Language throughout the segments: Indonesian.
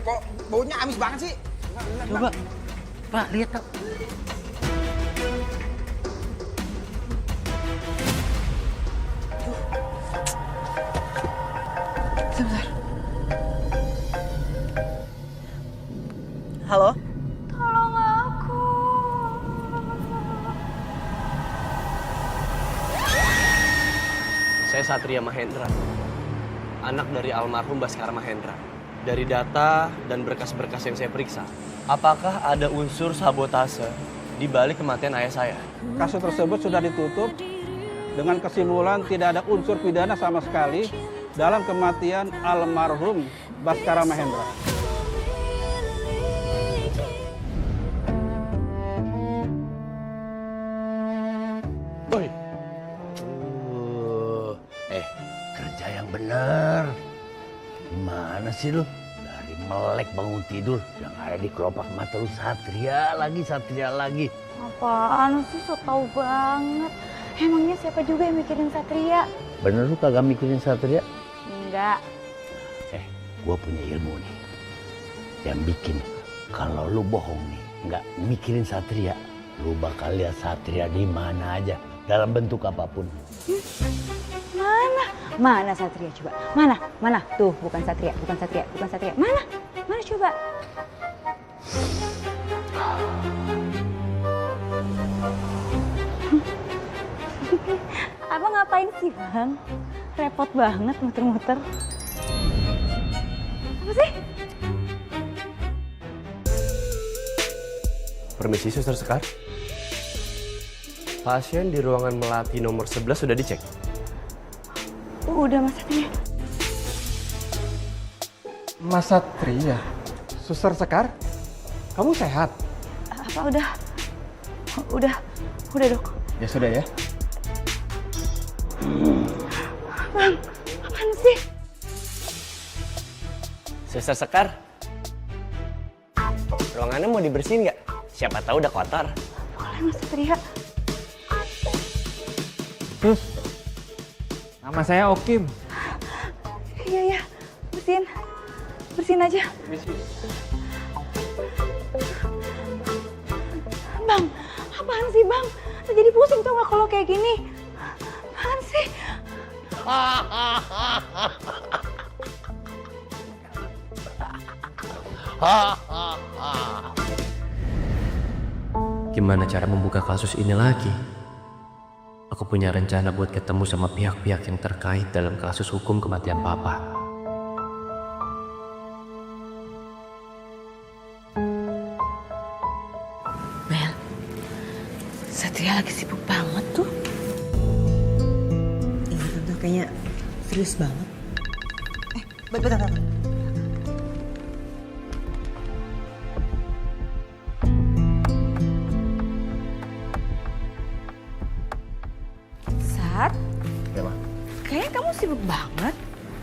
Kok baunya amis banget sih? Coba, Pak, lihat Pak. Sebentar. Halo? Tolong aku. Saya Satria Mahendra, anak dari almarhum Baskara Mahendra. Dari data dan berkas-berkas yang saya periksa, apakah ada unsur sabotase di balik kematian ayah saya? Kasus tersebut sudah ditutup dengan kesimpulan tidak ada unsur pidana sama sekali dalam kematian almarhum Baskara Mahendra. Woi, Kerja yang bener. Gimana sih lu? Dari melek bangun tidur, yang ada di kelopak mata lu Satria lagi. Apaan sih, so tau banget. Emangnya siapa juga yang mikirin Satria? Bener lu kagak mikirin Satria? Enggak. Gua punya ilmu nih. Yang bikin kalau lu bohong nih, nggak mikirin Satria, lu bakal lihat Satria di mana aja, dalam bentuk apapun. Mana Satria coba? Mana? Tuh, bukan Satria. Mana coba? Abang ngapain sih, Bang? Repot banget muter-muter. Apa sih? permisi Suster Sekar. Pasien di ruangan melati nomor 11 sudah dicek. Udah, Mas Satria. Mas Satria? Suster Sekar? Kamu sehat? Apa udah, Dok. Ya sudah ya. Bang, apaan sih? Suster Sekar, ruangannya mau dibersihin nggak? Siapa tahu udah kotor. Boleh, Mas Satria. Sus, nama saya Okim. Iya, bersihin aja. Bang, apaan sih, Bang? Saya jadi pusing tau gak kalau kayak gini. Apaan sih? Gimana cara membuka kasus ini lagi? Aku punya rencana buat ketemu sama pihak-pihak yang terkait dalam kasus hukum kematian Papa. Bel, Satria lagi sibuk banget tuh. Iya, Tante, kayaknya serius banget. Bentar. Sat, Ya, Ma. kayaknya kamu sibuk banget.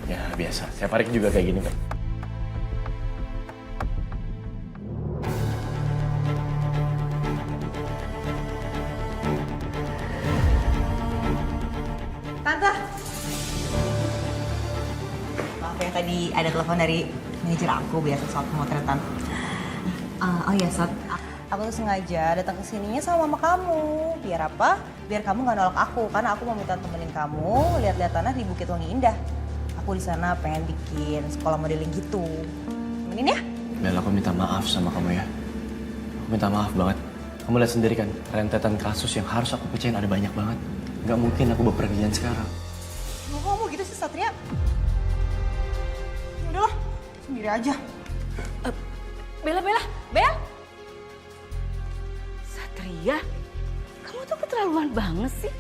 Ya, biasa. Saya Parik juga kayak gini, Pak. Tante. Maaf ya, tadi ada telepon dari manajer aku biar soal pemotretan. Oh iya, Sat. Aku tuh sengaja datang ke sininya sama mama kamu. Biar apa? Biar kamu nggak nolak aku, karena aku mau minta temenin kamu lihat-lihat tanah di Bukit Wangi Indah. Aku di sana pengen bikin sekolah modeling gitu. Temenin ya? Bel, aku minta maaf sama kamu ya. Aku minta maaf banget. Kamu lihat sendiri kan, rentetan kasus yang harus aku pecahin ada banyak banget. Gak mungkin aku bepergian sekarang. Mau ngomong gitu sih, Satria? Udahlah, sendiri aja. Bel! Satria, kamu tuh keterlaluan banget sih.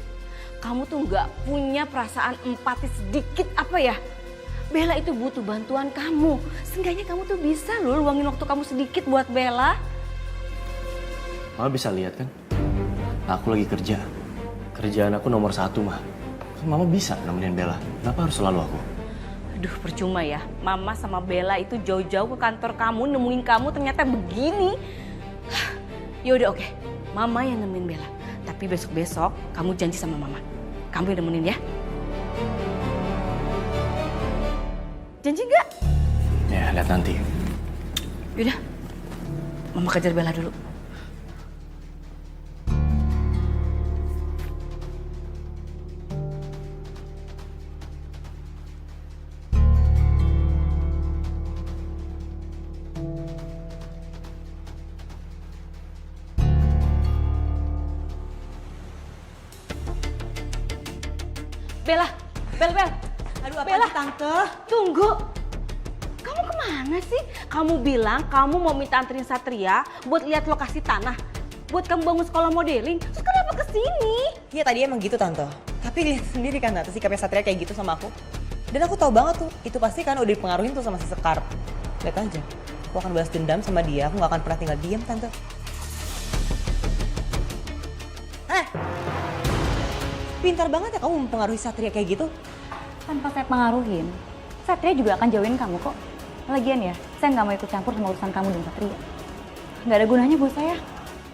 Kamu tuh nggak punya perasaan empati sedikit apa ya? Bella itu butuh bantuan kamu. Seenggaknya kamu tuh bisa loh luangin waktu kamu sedikit buat Bella. Mama bisa lihat kan? Aku lagi kerja. Kerjaan aku nomor 1, Mah. Mama bisa nemenin Bella. Kenapa harus selalu aku? Aduh, percuma ya. Mama sama Bella itu jauh-jauh ke kantor kamu nemuin kamu ternyata begini. Yaudah, oke. Mama yang nemenin Bella. Tapi besok-besok kamu janji sama Mama. Kamu yang nemenin ya. Janji nggak? Ya, lihat nanti. Yaudah, Mama kejar Bella dulu. Bella, Bella. Aduh, apa Bella. sih Tante? Tunggu. Kamu kemana sih? Kamu bilang kamu mau minta anterin Satria buat lihat lokasi tanah. Buat kamu bangun sekolah modeling. Terus kenapa kesini? Iya tadi emang gitu Tante. Tapi lihat sendiri kan Tante sikapnya Satria kayak gitu sama aku. Dan aku tahu banget tuh, itu pasti kan udah dipengaruhin tuh sama si Sekar. Lihat aja, aku akan balas dendam sama dia, aku gak akan pernah tinggal diam Tante. Pintar banget ya kamu mempengaruhi Satria kayak gitu. Tanpa saya pengaruhin, Satria juga akan jauhin kamu kok. Lagian ya, saya nggak mau ikut campur sama urusan kamu dan Satria. Nggak ada gunanya buat saya.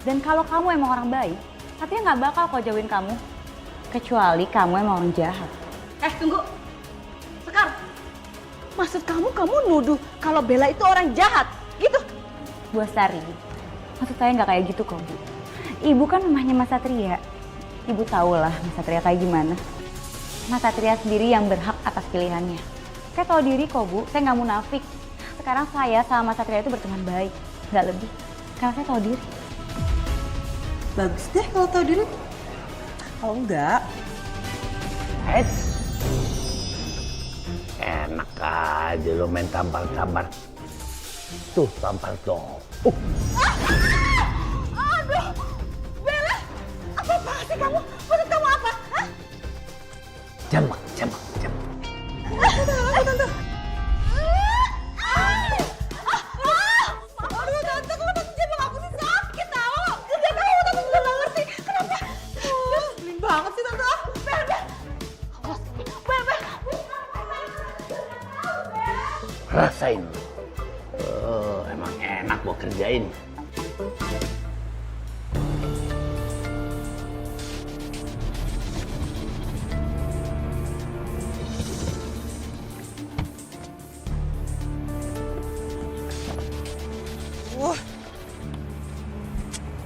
Dan kalau kamu emang orang baik, Satria nggak bakal kok jauhin kamu. Kecuali kamu emang orang jahat. Tunggu. Sekar, maksud kamu nuduh kalau Bella itu orang jahat, gitu? Bu Astari, maksud saya nggak kayak gitu kok, Bu. Ibu kan mamahnya Mas Satria. Ibu tahu lah Mas Satria kayak gimana. Mas Satria sendiri yang berhak atas pilihannya. Saya tahu diri kok, Bu. Saya nggak munafik. Sekarang saya sama Mas Satria itu berteman baik. Nggak lebih. Karena saya tahu diri. Bagus deh kalau tahu diri. Kalau enggak, Enak aja lo main tampar-tampar. Tuh tampar dong. Aduh, Bella, apa sih kamu? Maksud kamu apa? Hah? Jambak. Aduh, Tante, kalau Tante jambak aku sih sakit tau. Gak tahu, Tante juga gak ngerti. Kenapa? nyebelin banget sih Tante. Bella. Awas, Bella. Rasain. Emang enak gua kerjain. Wah,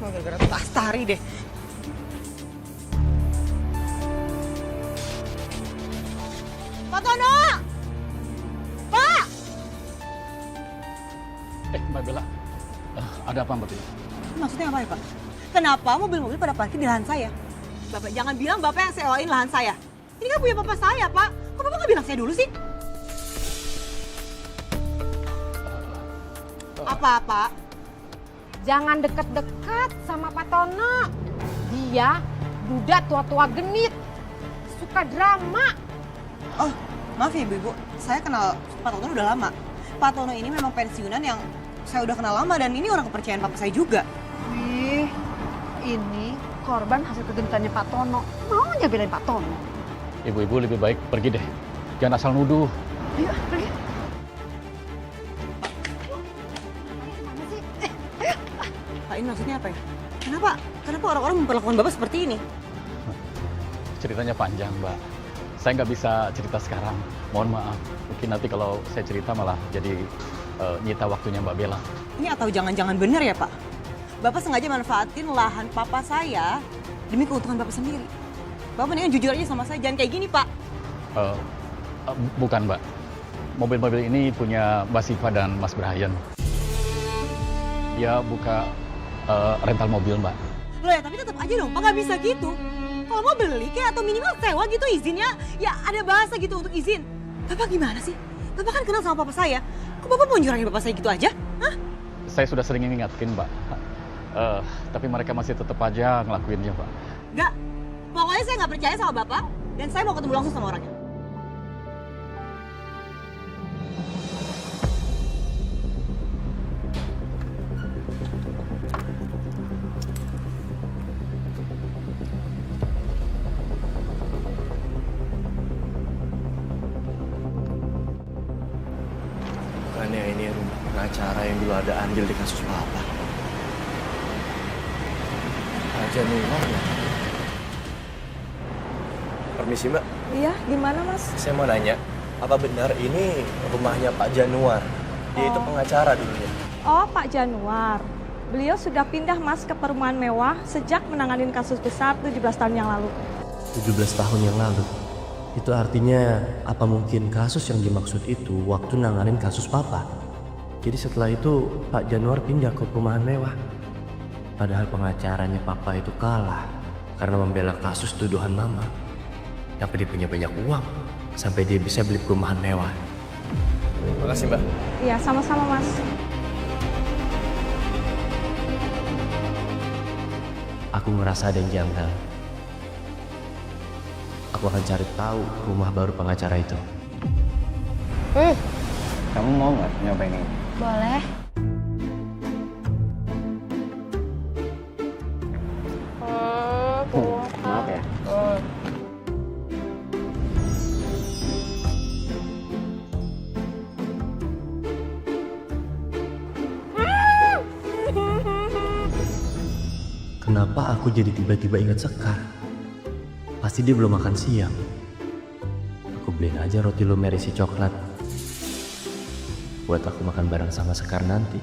gara-gara Astari deh. Pak Tono! Pak! Mbak Bella, ada apa Mbak Bella? Maksudnya apa ya Pak? Kenapa mobil-mobil pada parkir di lahan saya? Bapak jangan bilang Bapak yang sewain lahan saya. Ini kan punya Bapak saya Pak. Kok Bapak nggak bilang saya dulu sih? Apa-apa? Jangan deket-deket sama Pak Tono. Dia duda tua-tua genit. Suka drama. Oh, maaf ya Ibu. Saya kenal Pak Tono udah lama. Pak Tono ini memang pensiunan yang saya udah kenal lama dan ini orang kepercayaan Papa saya juga. Wih, ini korban hasil kegenitannya Pak Tono. Maunya belain Pak Tono. Ibu-ibu lebih baik pergi deh. Jangan asal nuduh. Ayo, pergi. Pak, ini maksudnya apa ya? Kenapa orang-orang memperlakukan Bapak seperti ini? Ceritanya panjang, Mbak. Saya nggak bisa cerita sekarang. Mohon maaf. Mungkin nanti kalau saya cerita malah jadi nyita waktunya Mbak Bella. Ini atau jangan-jangan benar ya Pak? Bapak sengaja manfaatin lahan Papa saya demi keuntungan Bapak sendiri. Bapak mendingan jujur aja sama saya, jangan kayak gini Pak. Bukan, Mbak. Mobil-mobil ini punya Mbak Siva dan Mas Brian. Dia buka rental mobil, Mbak. Loh ya, tapi tetap aja dong, Pak nggak bisa gitu. Kalau mau beli kayak atau minimal sewa gitu izinnya, ya ada bahasa gitu untuk izin. Bapak gimana sih? Bapak kan kenal sama Papa saya. Kok Bapak mau nyurangin Bapak saya gitu aja? Hah? Saya sudah sering ngingetin, Mbak. Tapi mereka masih tetap aja ngelakuinnya, Pak. Nggak. Pokoknya saya nggak percaya sama Bapak dan saya mau ketemu langsung sama orangnya. Bukannya ini rumah pengacara yang dulu ada andil di kasus Papa. Aja Nular ya. Permisi Mbak, Iya, gimana Mas? saya mau nanya, apa benar ini rumahnya Pak Januar? Dia itu pengacara dulunya. Oh, Pak Januar. Beliau sudah pindah Mas ke perumahan mewah sejak menanganin kasus besar 17 tahun yang lalu. 17 tahun yang lalu? Itu artinya apa mungkin kasus yang dimaksud itu waktu nanganin kasus papa? Jadi setelah itu Pak Januar pindah ke perumahan mewah. Padahal pengacaranya papa itu kalah karena membela kasus tuduhan mama. Tapi dia punya banyak uang sampai dia bisa beli perumahan mewah. Makasih, Mbak. Iya, sama-sama Mas. Aku ngerasa ada yang janggal. Aku akan cari tahu rumah baru pengacara itu. Kamu mau nggak nyobain ini? Boleh. Maaf ya. Kenapa aku jadi tiba-tiba ingat Sekar? Pasti dia belum makan siang. Aku beliin aja roti lumer isi coklat. Buat aku makan bareng sama Sekar nanti.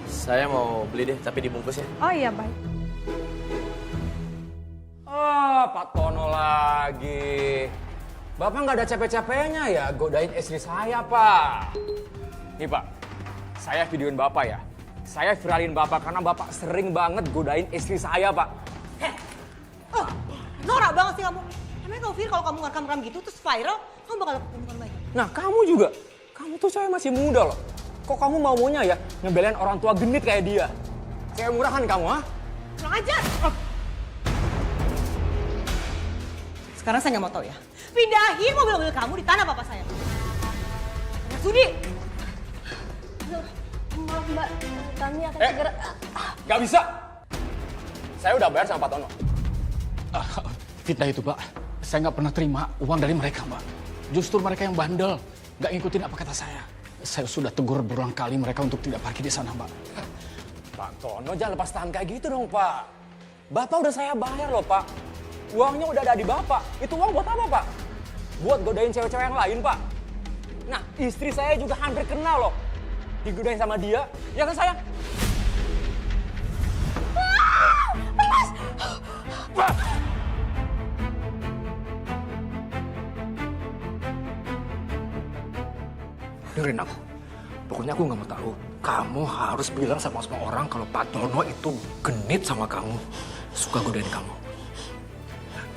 Saya mau beli deh, tapi dibungkus ya. Oh iya, baik. Pak Tono lagi. Bapak nggak ada capek-capeknya ya godain istri saya, Pak. Nih, Pak. Saya videoin Bapak ya. Saya viralin Bapak karena Bapak sering banget godain istri saya, Pak. Norak banget sih kamu. Emangnya kamu pikir kalau kamu ngerekam gitu terus viral, kamu bakal dapet pengumuman banyak? Nah, kamu juga. Kamu tuh saya masih muda loh. Kok kamu maunya ya ngebelain orang tua genit kayak dia? Saya murahan kamu, ha? Kurang ajar! Sekarang saya nggak mau tahu ya. Pindahin mobil-mobil kamu di tanah papa saya. Nggak sudi! Maaf Mbak, kami akan segera... Gak bisa. Saya udah bayar sama Pak Tono. Fitnah itu, Pak. Saya nggak pernah terima uang dari mereka, Mbak. Justru mereka yang bandel, nggak ngikutin apa kata saya. Saya sudah tegur berulang kali mereka untuk tidak parkir di sana, Mbak. Pak Tono jangan lepas tangan kayak gitu dong, Pak. Bapak udah saya bayar loh, Pak. Uangnya udah ada di Bapak. Itu uang buat apa, Pak? Buat godain cewek-cewek yang lain, Pak. Nah, istri saya juga hampir kena loh. Digodain sama dia, ya kan sayang? Dengerin aku. Pokoknya aku nggak mau tahu. Kamu harus bilang sama semua orang kalau Pak Tono itu genit sama kamu, suka godain kamu.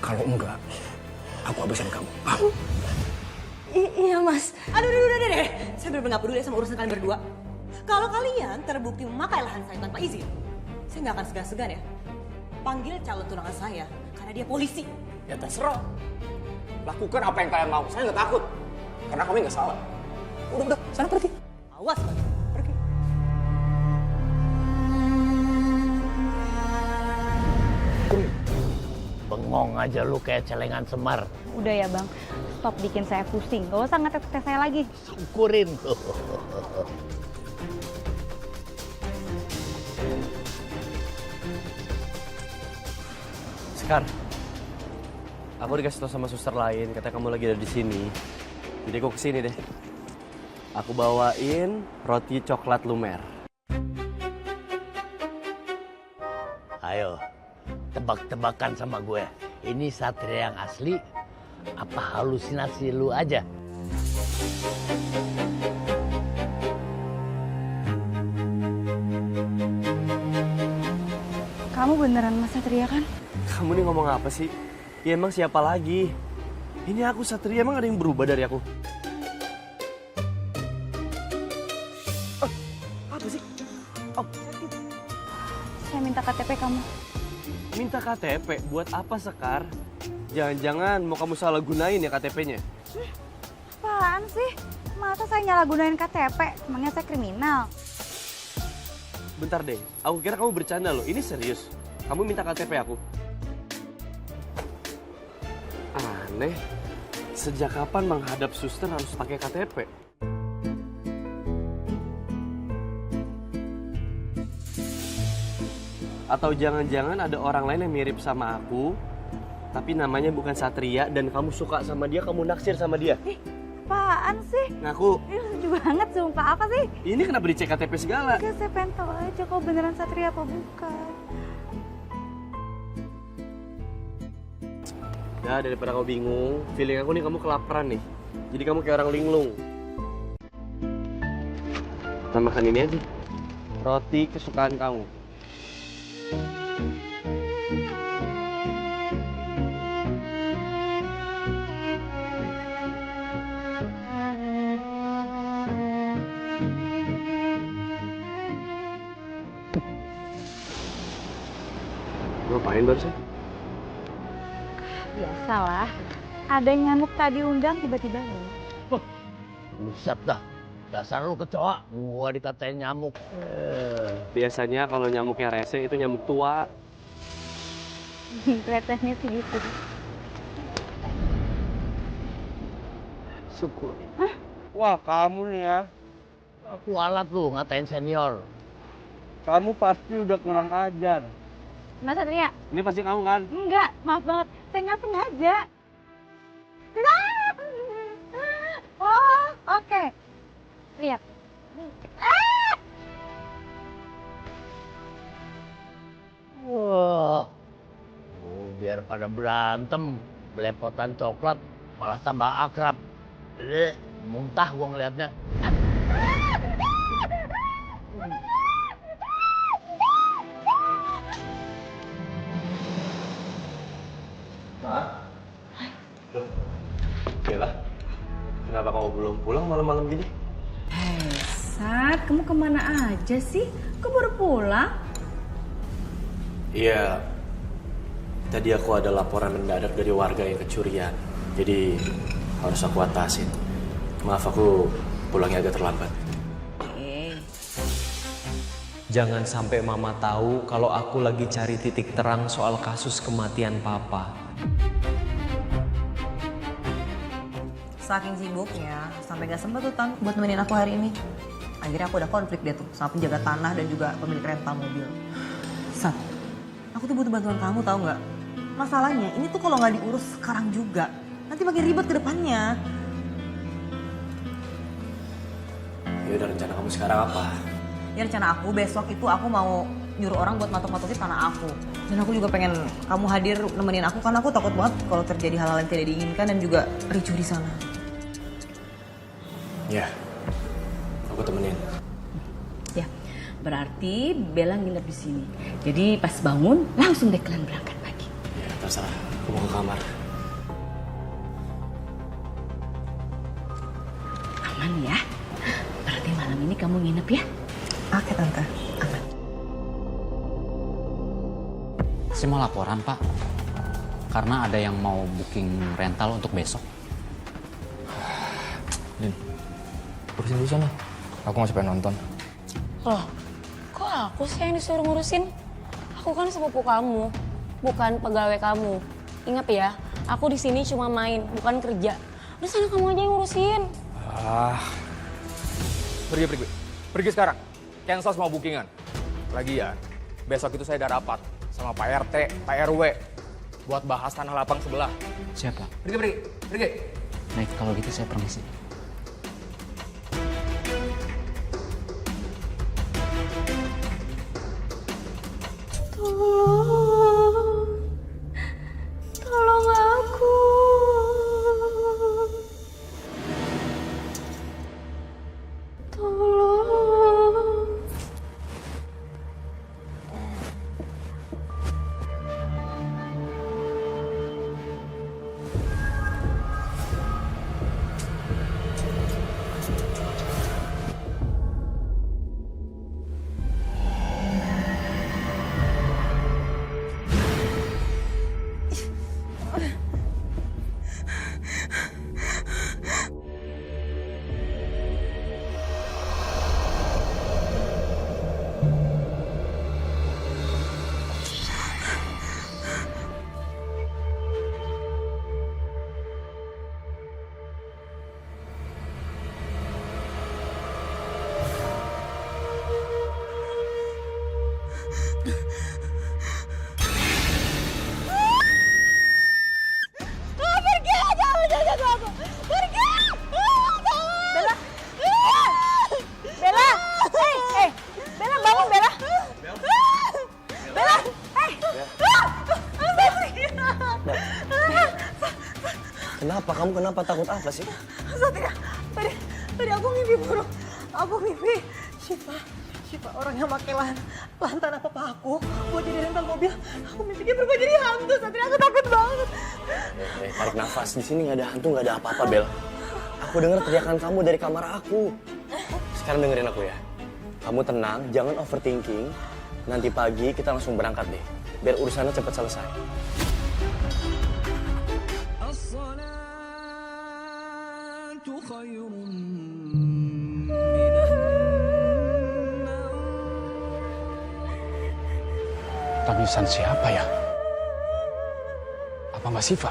Kalau enggak, aku habisin kamu. Paham? Iya Mas. Aduh, udah deh. Saya bener-bener nggak peduli sama urusan kalian berdua. Kalau kalian terbukti memakai lahan saya tanpa izin, saya nggak akan segan-segan ya. Panggil calon tunangan saya karena dia polisi. Ya terserah. Lakukan apa yang kalian mau. Saya nggak takut. Karena kami nggak salah. Udah, sana pergi. Awas kalian. Pergi. Bengong aja lu kayak celengan Semar. Udah ya bang, stop bikin saya pusing. Gak usah ngetes-tes saya lagi. Syukurin. Sekar, aku dikasih tau sama suster lain, katanya kamu lagi ada di sini. Jadi aku kesini deh. Aku bawain roti coklat lumer. Ayo, tebak-tebakan sama gue. Ini Satria yang asli, apa halusinasi lu aja? Kamu beneran Mas Satria kan? Kamu nih ngomong apa sih? Ya emang siapa lagi? Ini aku Satria, emang ada yang berubah dari aku? Apa sih? Oh, sakit. Saya minta KTP kamu. Minta KTP? Buat apa, Sekar? Jangan-jangan mau kamu salah gunain ya KTP-nya? Apaan sih? Masa saya nyalahgunain KTP? Emangnya saya kriminal? Bentar deh, aku kira kamu bercanda loh. Ini serius. Kamu minta KTP aku? Aneh. Sejak kapan menghadap suster harus pakai KTP? Atau jangan-jangan ada orang lain yang mirip sama aku, tapi namanya bukan Satria dan kamu suka sama dia, kamu naksir sama dia? apaan sih? Ngaku. Ini lucu banget, sumpah. Apa sih? Ini kenapa dicek KTP segala? Enggak, saya pengen tahu aja kalau beneran Satria apa bukan. Ya, daripada kau bingung, feeling aku nih kamu kelaparan nih. Jadi kamu kayak orang linglung. Kita makan ini aja. Roti kesukaan kamu. Ngapain barusan? Biasalah. Ada yang nyamuk tadi undang tiba-tiba nih. Buset dah. Dasar lu kecoa. Gua dikatain nyamuk. Biasanya kalau nyamuknya rese itu nyamuk tua. Kelihatannya sih gitu. Syukur. Wah, kamu nih ya. Aku alat lu ngatain senior. Kamu pasti udah kurang ajar. Mas Satria? Ini pasti kamu kan? Enggak, maaf banget. Saya nggak sengaja. Oh, oke. Lihat. Wah. Biar pada berantem, belepotan coklat, malah tambah akrab. Muntah gua ngeliatnya. Bella, kenapa kamu belum pulang malam-malam gini? Sat, kamu kemana aja sih? Kok baru pulang? Iya, tadi aku ada laporan mendadak dari warga yang kecurian. Jadi harus aku atasin. Maaf aku pulangnya agak terlambat. Jangan sampai mama tahu kalau aku lagi cari titik terang soal kasus kematian papa. Saking sibuknya, sampai gak sempet tuh Tan buat nemenin aku hari ini. Akhirnya aku udah konflik deh tuh sama penjaga tanah dan juga pemilik rental mobil. Sat, aku tuh butuh bantuan kamu tahu nggak? Masalahnya ini tuh kalau nggak diurus sekarang juga, nanti makin ribet ke depannya. Ya udah, rencana kamu sekarang apa? Ya rencana aku besok itu aku mau nyuruh orang buat matok-matokin tanah aku. Dan aku juga pengen kamu hadir nemenin aku karena aku takut banget kalau terjadi hal-hal yang tidak diinginkan dan juga ricuh di sana. Ya, aku temenin. Ya, berarti Bella nginep di sini. Jadi pas bangun langsung deh kalian berangkat pagi. Ya, terserah. Aku mau ke kamar. Aman ya? Berarti malam ini kamu nginep ya? Oke Tante, aman. Saya mau laporan, Pak. Karena ada yang mau booking rental untuk besok. Din, urusin dulu sana. Aku masih pengen nonton. Loh, kok aku sih yang disuruh ngurusin? Aku kan sepupu kamu, bukan pegawai kamu. Ingat ya, aku di sini cuma main, bukan kerja. Udah sana kamu aja yang ngurusin. Pergi sekarang. Cancel semua bookingan. Lagian, besok itu saya ada rapat sama Pak RT, Pak RW buat bahas tanah lapang sebelah. Siapa? Pergi. Baik, kalau gitu saya permisi. Tolong aku. Tolong. Kamu kenapa? Takut apa sih? Satria, tadi aku mimpi buruk. Aku mimpi Syifa orang yang pakai lantana papa aku buat jadi rental mobil. Aku mimpinya berubah jadi hantu. Satria, aku takut banget. Tarik nafas. Di sini nggak ada hantu, nggak ada apa-apa, Bel. Aku dengar teriakan kamu dari kamar aku. Sekarang dengerin aku ya. Kamu tenang, jangan overthinking. Nanti pagi kita langsung berangkat deh. Biar urusannya cepat selesai. Tangisan siapa ya? Apa Mbak Siva?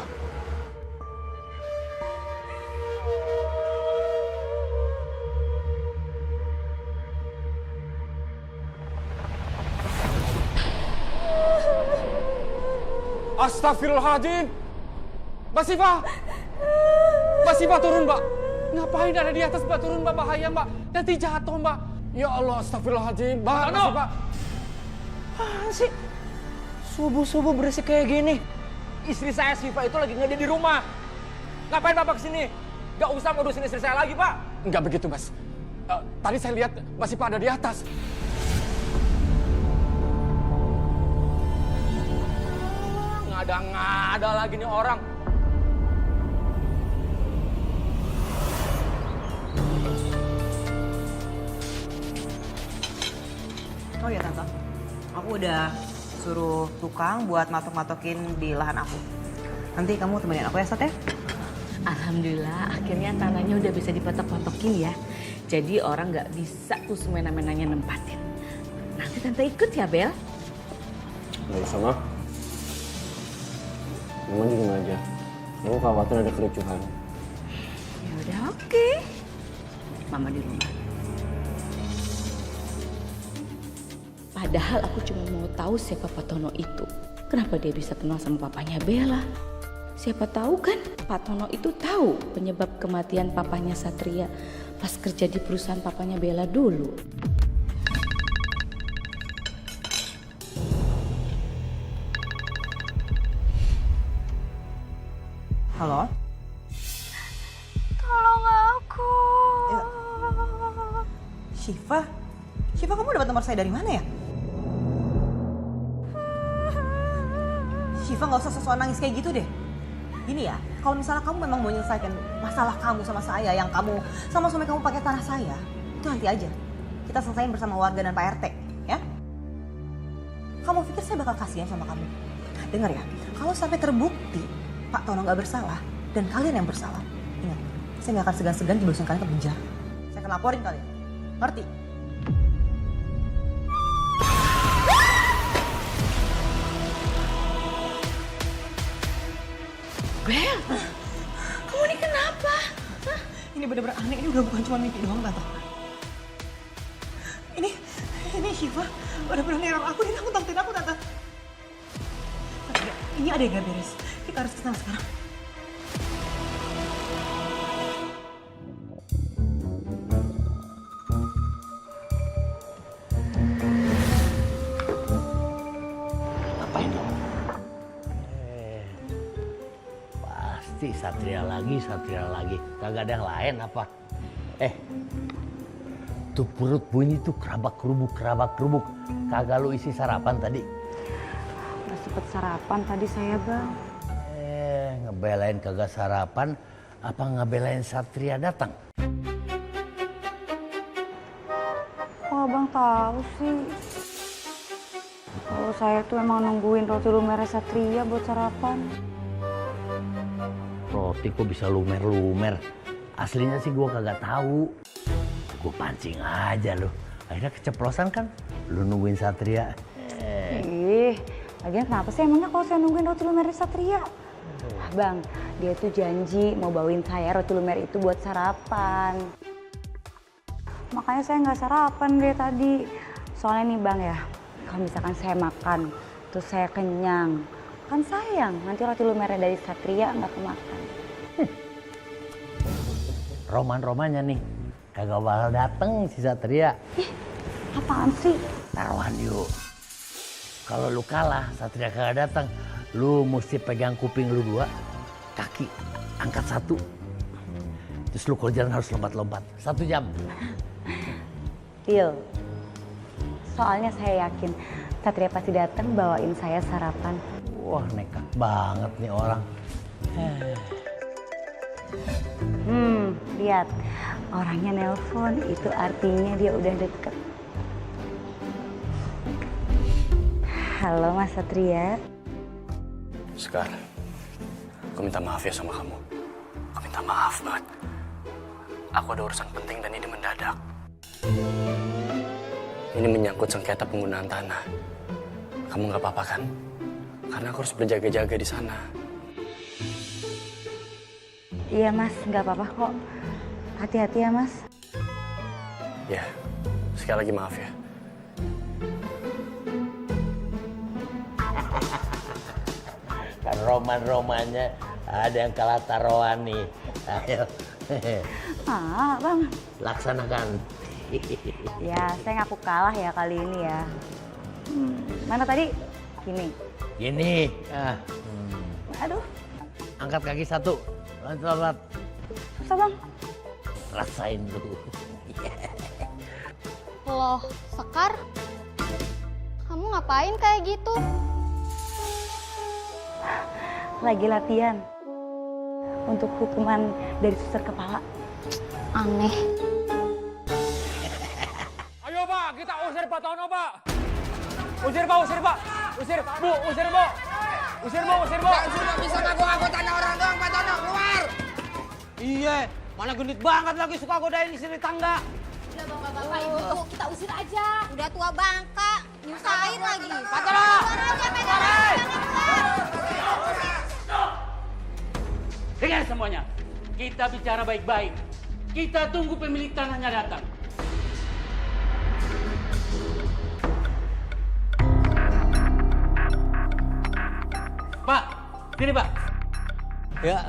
Astagfirullahaladzim. Mbak Siva! Mbak Siva turun, Mbak. Ngapain ada di atas, Mbak? Turun, Mbak. Bahaya, Mbak. Nanti jatuh, Mbak. Ya Allah, astagfirullahaladzim. Mbak Siva. Apaan sih? Subuh-subuh berisik kayak gini. Istri saya Siva itu lagi nggak ada di rumah. Ngapain Bapak kesini? Gak usah ngurusin istri saya lagi, Pak. Enggak begitu, Mas. Tadi saya lihat Mbak Siva ada di atas. Ngada-ngada lagi nih orang. Oh ya Tante, aku udah suruh tukang buat matok-matokin di lahan aku. Nanti kamu temenin aku ya Sat ya? Alhamdulillah akhirnya tanahnya udah bisa dipatok-patokin ya. Jadi orang nggak bisa tuh semena-menanya nempatin. Nanti Tante ikut ya Bel? Nggak usah, Mah. Mama di rumah aja. Aku khawatir ada kericuhan. Ya udah oke. Mama di rumah. Padahal aku cuma mau tahu siapa Pak Tono itu. Kenapa dia bisa kenal sama papanya Bella? Siapa tahu kan Pak Tono itu tahu penyebab kematian papanya Satria pas kerja di perusahaan papanya Bella dulu. Halo? Tolong aku. Ya. Syifa? Syifa, kamu dapat nomor saya dari mana ya? Syifa, nggak usah sesuatu nangis kayak gitu deh. Gini ya, kalau misalnya kamu memang mau menyelesaikan masalah kamu sama saya, yang kamu sama suami kamu pakai tanah saya, itu nanti aja. Kita selesaiin bersama warga dan Pak RT, ya? Kamu pikir saya bakal kasihan sama kamu? Dengar ya, kalau sampai terbukti Pak Tono nggak bersalah dan kalian yang bersalah, ingat, saya nggak akan segan-segan jeblosin kalian ke penjara. Saya akan laporin kalian, ngerti? Bel, kamu ini kenapa? Hah? Ini bener-bener aneh, ini udah bukan cuma mimpi doang, Tante. Ini Syifa bener-bener neror aku, dia nakut-nakutin aku, Tante. Ini ada yang gak beres, kita harus kesana sekarang. Ngapain dong? Pasti Satria lagi. Kagak ada yang lain apa? Tuh perut bunyi tuh kerabak kerubuk. Kagak lu isi sarapan tadi? Gak sempet sarapan tadi saya, Bang. Ngebelain kagak sarapan, apa ngebelain Satria datang? Kok Abang tahu sih? Kalau saya tuh emang nungguin roti lumernya Satria buat sarapan. Roti kok bisa lumer. Aslinya sih gua kagak tahu. Gua pancing aja lu. Akhirnya keceplosan kan? Lu nungguin Satria. Lagian kenapa sih emangnya kalau saya nungguin roti lumer Satria? Bang, dia tuh janji mau bawain saya roti lumer itu buat sarapan. Makanya saya nggak sarapan dari tadi. Soalnya nih Bang ya, kalau misalkan saya makan, terus saya kenyang, kan sayang nanti roti lumernya dari Satria nggak kemakan. Roman-romannya nih, kagak bakal dateng si Satria. Apaan sih? Taruhan yuk. Kalau lu kalah, Satria kagak datang, lu mesti pegang kuping lu dua, kaki angkat 1. Terus lu kalau jalan harus lompat-lompat. 1 jam. Deal. Soalnya saya yakin Satria pasti datang bawain saya sarapan. Wah, nekat banget nih orang. Lihat. Orangnya nelpon, itu artinya dia udah deket. Halo Mas Satria. Sekar, aku minta maaf ya sama kamu. Aku minta maaf banget. Aku ada urusan penting dan ini mendadak. Ini menyangkut sengketa penggunaan tanah. Kamu nggak apa-apa kan? Karena aku harus berjaga-jaga di sana. Iya Mas, nggak apa-apa kok. Hati-hati ya Mas. Ya, sekali lagi maaf ya. Kan roman-romannya ada yang kalah taruhan nih. Ayo. Bang. Laksanakan. Ya, saya ngaku kalah ya kali ini ya. Mana tadi? Gini. Aduh. Angkat kaki 1. Lompat. Susah Bang. Rasain dulu. Loh, Sekar? Kamu ngapain kayak gitu? Lagi latihan. Untuk hukuman dari susur kepala. Aneh. Ayo Pak, kita usir Pak Tono Pak. Usir Pak. Usir Bu. Usir Bu. Usir Bu. Jangan cuma bisa ngaku-ngaku tanah orang doang, Pak Tono, keluar! Iya, mana genit banget lagi suka godain istri tangga. Udah bapak-bapak ibu, kita usir aja. Udah tua bangka, nyusahin lagi. Pak Tono! Dengar semuanya, kita bicara baik-baik. Kita tunggu pemilik tanahnya datang. Pak, sini Pak. Ya.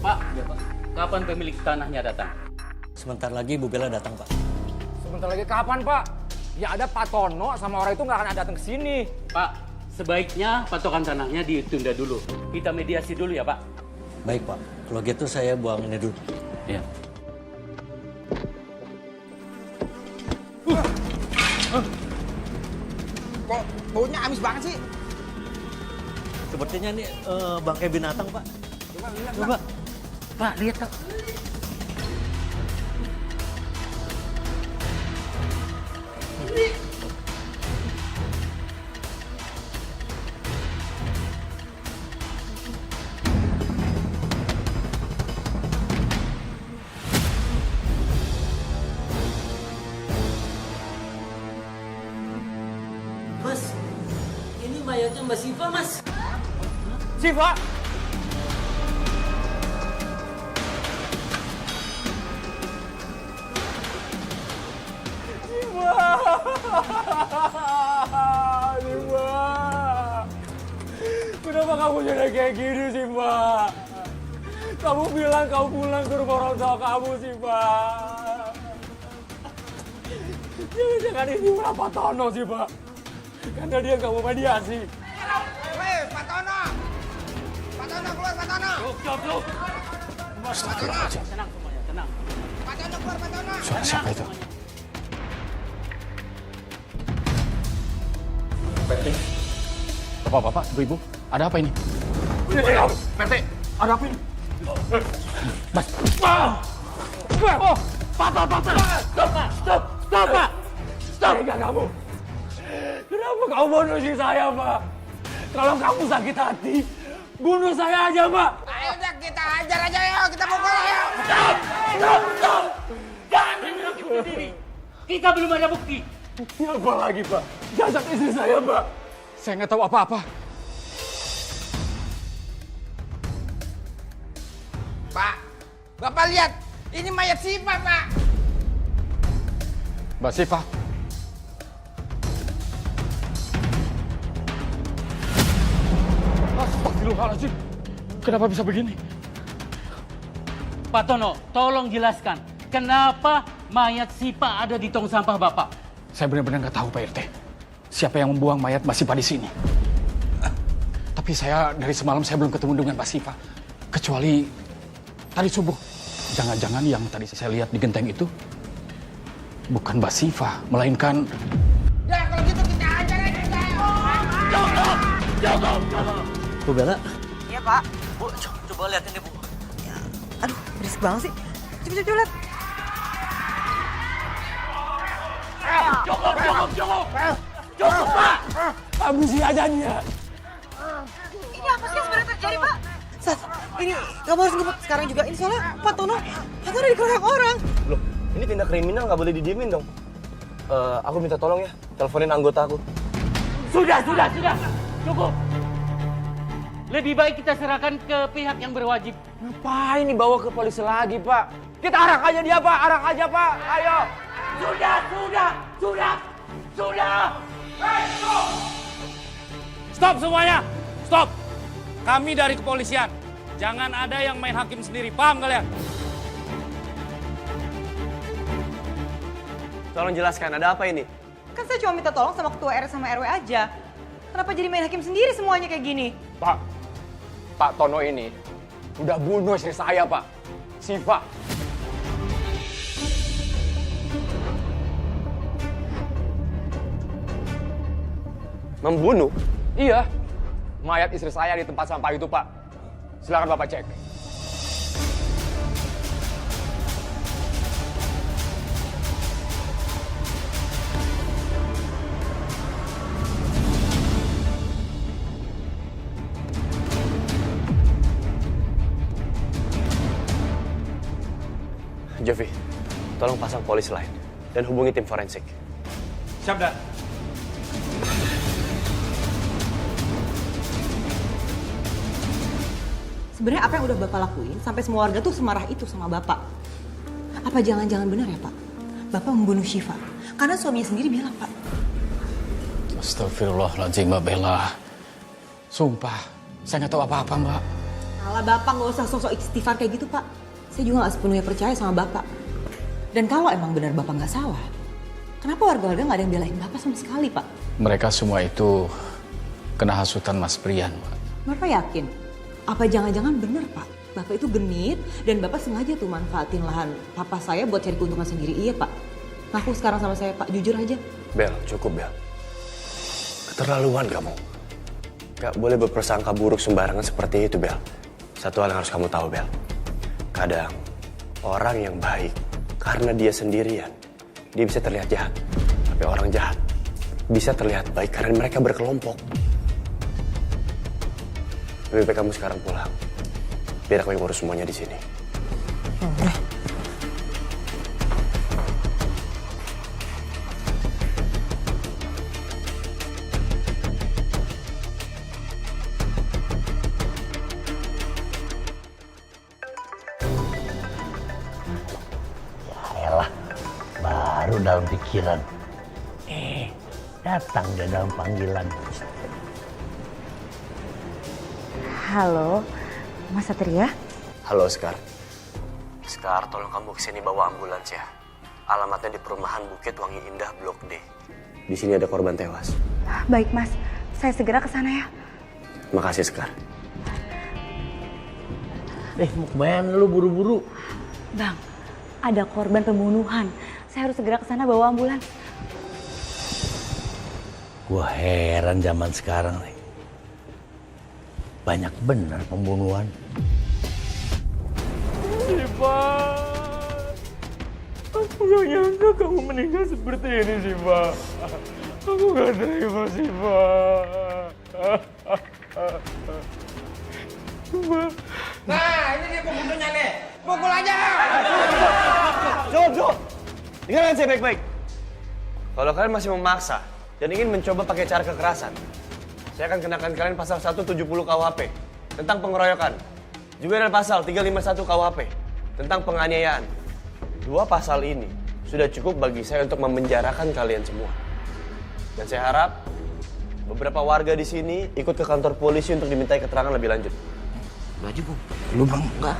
Pak, kapan pemilik tanahnya datang? Sebentar lagi Bu Bella datang, Pak. Sebentar lagi kapan Pak? Ya ada Pak Tono sama orang itu nggak akan datang ke sini. Pak, sebaiknya patokan tanahnya ditunda dulu. Kita mediasi dulu ya Pak. Baik Pak, kalau gitu saya buang ini dulu. Iya. Kok baunya amis banget sih? Sepertinya ini bangkai binatang, Pak. Coba. Pak, lihat Pak. Mas, ini mayatnya Mbak Siva, Mas. Siva? Siva! Kenapa kamu jadi kayak gini, Siva? Kamu bilang kamu pulang ke rumah orang tua kamu, Siva. Jangan ini ulah Pak Tono, Siva. Karena dia nggak mau mediasi. Weh, Pak Tono! Pak Tono, keluar Pak Tono! Cuk. Astagfirullahaladzim. Tenang semuanya, tenang. Pak Tono, keluar Pak Tono! Suara siapa itu? PT. Bapak-bapak, ibu-ibu, ada apa ini? PT, ada apa ini? Mas. Oh, patah. Stop, Pak. Tega kamu. Kenapa kamu bunuh istri saya, Pak? Kalau kamu sakit hati, bunuh saya aja, Pak. Ayo udah, kita hajar aja yuk, kita pukul ayo! Stop! Jangan menyerang diri. Kita belum ada bukti. Bukti apa lagi, Pak? Jasad istri saya, Pak. Saya nggak tahu apa-apa. Pak, Bapak lihat, ini mayat Siva, Pak. Mbak Siva. Astagfirullahaladzim. Kenapa bisa begini? Pak Tono, tolong jelaskan. Kenapa mayat Siva ada di tong sampah Bapak? Saya benar-benar nggak tahu, Pak RT. Siapa yang membuang mayat Mbak Siva di sini? Tapi dari semalam saya belum ketemu dengan Mbak Siva. Kecuali tadi subuh. Jangan-jangan yang tadi saya lihat di genteng itu bukan Mbak Siva, melainkan... Ya kalau gitu kita ajar aja. Bu Bella, Iya, Pak. Bu, coba liatin deh, Bu. Aduh, berisik banget sih. Coba lihat. Cukup, Pak. Habisi aja dia. Ini apa sih yang sebenarnya terjadi, Pak? Sat, ini kamu harus ngebut sekarang juga. Ini soalnya Pak Tono dikeroyok orang. Loh, ini tindak kriminal nggak boleh didiemin dong. Aku minta tolong ya, teleponin anggota aku. Sudah. Cukup. Lebih baik kita serahkan ke pihak yang berwajib. Ngapain dibawa ke polisi lagi, Pak? Kita arak aja dia, Pak. Arak aja, Pak. Ayo. Sudah. Stop semuanya! Stop! Kami dari kepolisian. Jangan ada yang main hakim sendiri. Paham kalian? Tolong jelaskan, ada apa ini? Kan saya cuma minta tolong sama ketua RT sama RW aja. Kenapa jadi main hakim sendiri semuanya kayak gini? Pak Tono ini udah bunuh istri saya, Pak. Siva. Membunuh? Iya. Mayat istri saya di tempat sampah itu, Pak. Silakan Bapak cek. Jovi, tolong pasang polis lain dan hubungi tim forensik. Siap, Dan. Sebenarnya apa yang udah Bapak lakuin sampai semua warga tuh semarah itu sama Bapak? Apa jangan-jangan benar ya, Pak? Bapak membunuh Syifa karena suaminya sendiri bilang, Pak. Astagfirullahaladzim, Mbak Bella. Sumpah, saya nggak tahu apa-apa, Mbak. Alah, Bapak nggak usah sosok istighfar kayak gitu, Pak. Saya juga nggak sepenuhnya percaya sama Bapak. Dan kalau emang benar Bapak nggak salah, kenapa warga-warga nggak ada yang belain Bapak sama sekali, Pak? Mereka semua itu kena hasutan Mas Prian, Pak. Bapak yakin? Apa jangan-jangan benar, Pak? Bapak itu genit dan Bapak sengaja tuh manfaatin lahan papa saya buat cari keuntungan sendiri. Iya, Pak. Ngaku sekarang sama saya, Pak. Jujur aja. Bel, cukup, Bel. Keterlaluan kamu. Gak boleh berprasangka buruk sembarangan seperti itu, Bel. Satu hal yang harus kamu tahu, Bel. Kadang orang yang baik karena dia sendirian, dia bisa terlihat jahat. Tapi orang jahat bisa terlihat baik karena mereka berkelompok. Lebih baik kamu sekarang pulang. Biar aku yang urus semuanya di sini. Yaelah, baru dalam pikiran. Datang dia dalam panggilan. Halo, Mas Satria? Halo, Sekar. Sekar, tolong kamu kesini bawa ambulans ya. Alamatnya di perumahan Bukit Wangi Indah, Blok D. Di sini ada korban tewas. Baik, Mas. Saya segera ke sana ya. Makasih, Sekar. Mau kemana lu buru-buru? Bang, ada korban pembunuhan. Saya harus segera ke sana bawa ambulans. Gua heran zaman sekarang nih. Banyak benar pembunuhan. Siva, aku gak nyangka kamu meninggal seperti ini, Siva. Aku gak terima, Siva. Nah, ini dia pembunuhnya nih. Pukul aja. Cukup. Dengarkan saya baik-baik. Kalau kalian masih memaksa dan ingin mencoba pakai cara kekerasan, saya akan kenakan kalian pasal 170 KUHP tentang pengeroyokan. Juga ada pasal 351 KUHP tentang penganiayaan. Dua pasal ini sudah cukup bagi saya untuk memenjarakan kalian semua. Dan saya harap beberapa warga di sini ikut ke kantor polisi untuk dimintai keterangan lebih lanjut. Baju, Bu. Lu Bang, enggak.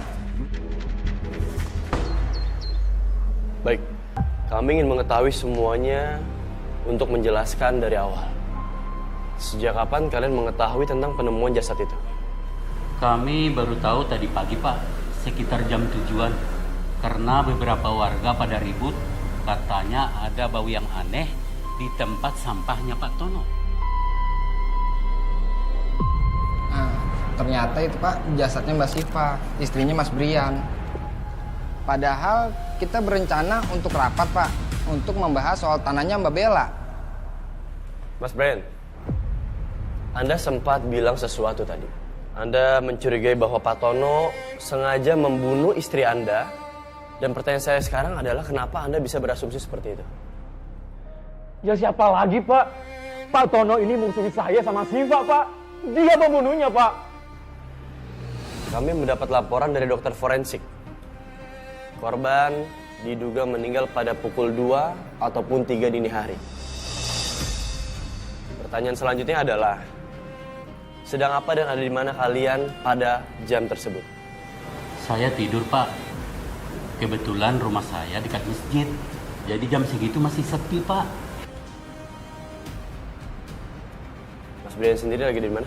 Baik, kami ingin mengetahui semuanya untuk menjelaskan dari awal. Sejak kapan kalian mengetahui tentang penemuan jasad itu? Kami baru tahu tadi pagi, Pak, sekitar jam 7-an. Karena beberapa warga pada ribut, katanya ada bau yang aneh di tempat sampahnya Pak Tono. Nah, ternyata itu Pak jasadnya Mbak Siva, istrinya Mas Brian. Padahal kita berencana untuk rapat Pak, untuk membahas soal tanahnya Mbak Bella. Mas Brian, Anda sempat bilang sesuatu tadi. Anda mencurigai bahwa Pak Tono sengaja membunuh istri Anda. Dan pertanyaan saya sekarang adalah kenapa Anda bisa berasumsi seperti itu? Ya siapa lagi, Pak? Pak Tono ini musuh saya sama Siva, Pak. Dia pembunuhnya, Pak. Kami mendapat laporan dari dokter forensik. Korban diduga meninggal pada pukul 2 ataupun 3 dini hari. Pertanyaan selanjutnya adalah, sedang apa dan ada di mana kalian pada jam tersebut? Saya tidur, Pak. Kebetulan rumah saya dekat masjid. Jadi jam segitu masih sepi, Pak. Mas Brian sendiri lagi di mana?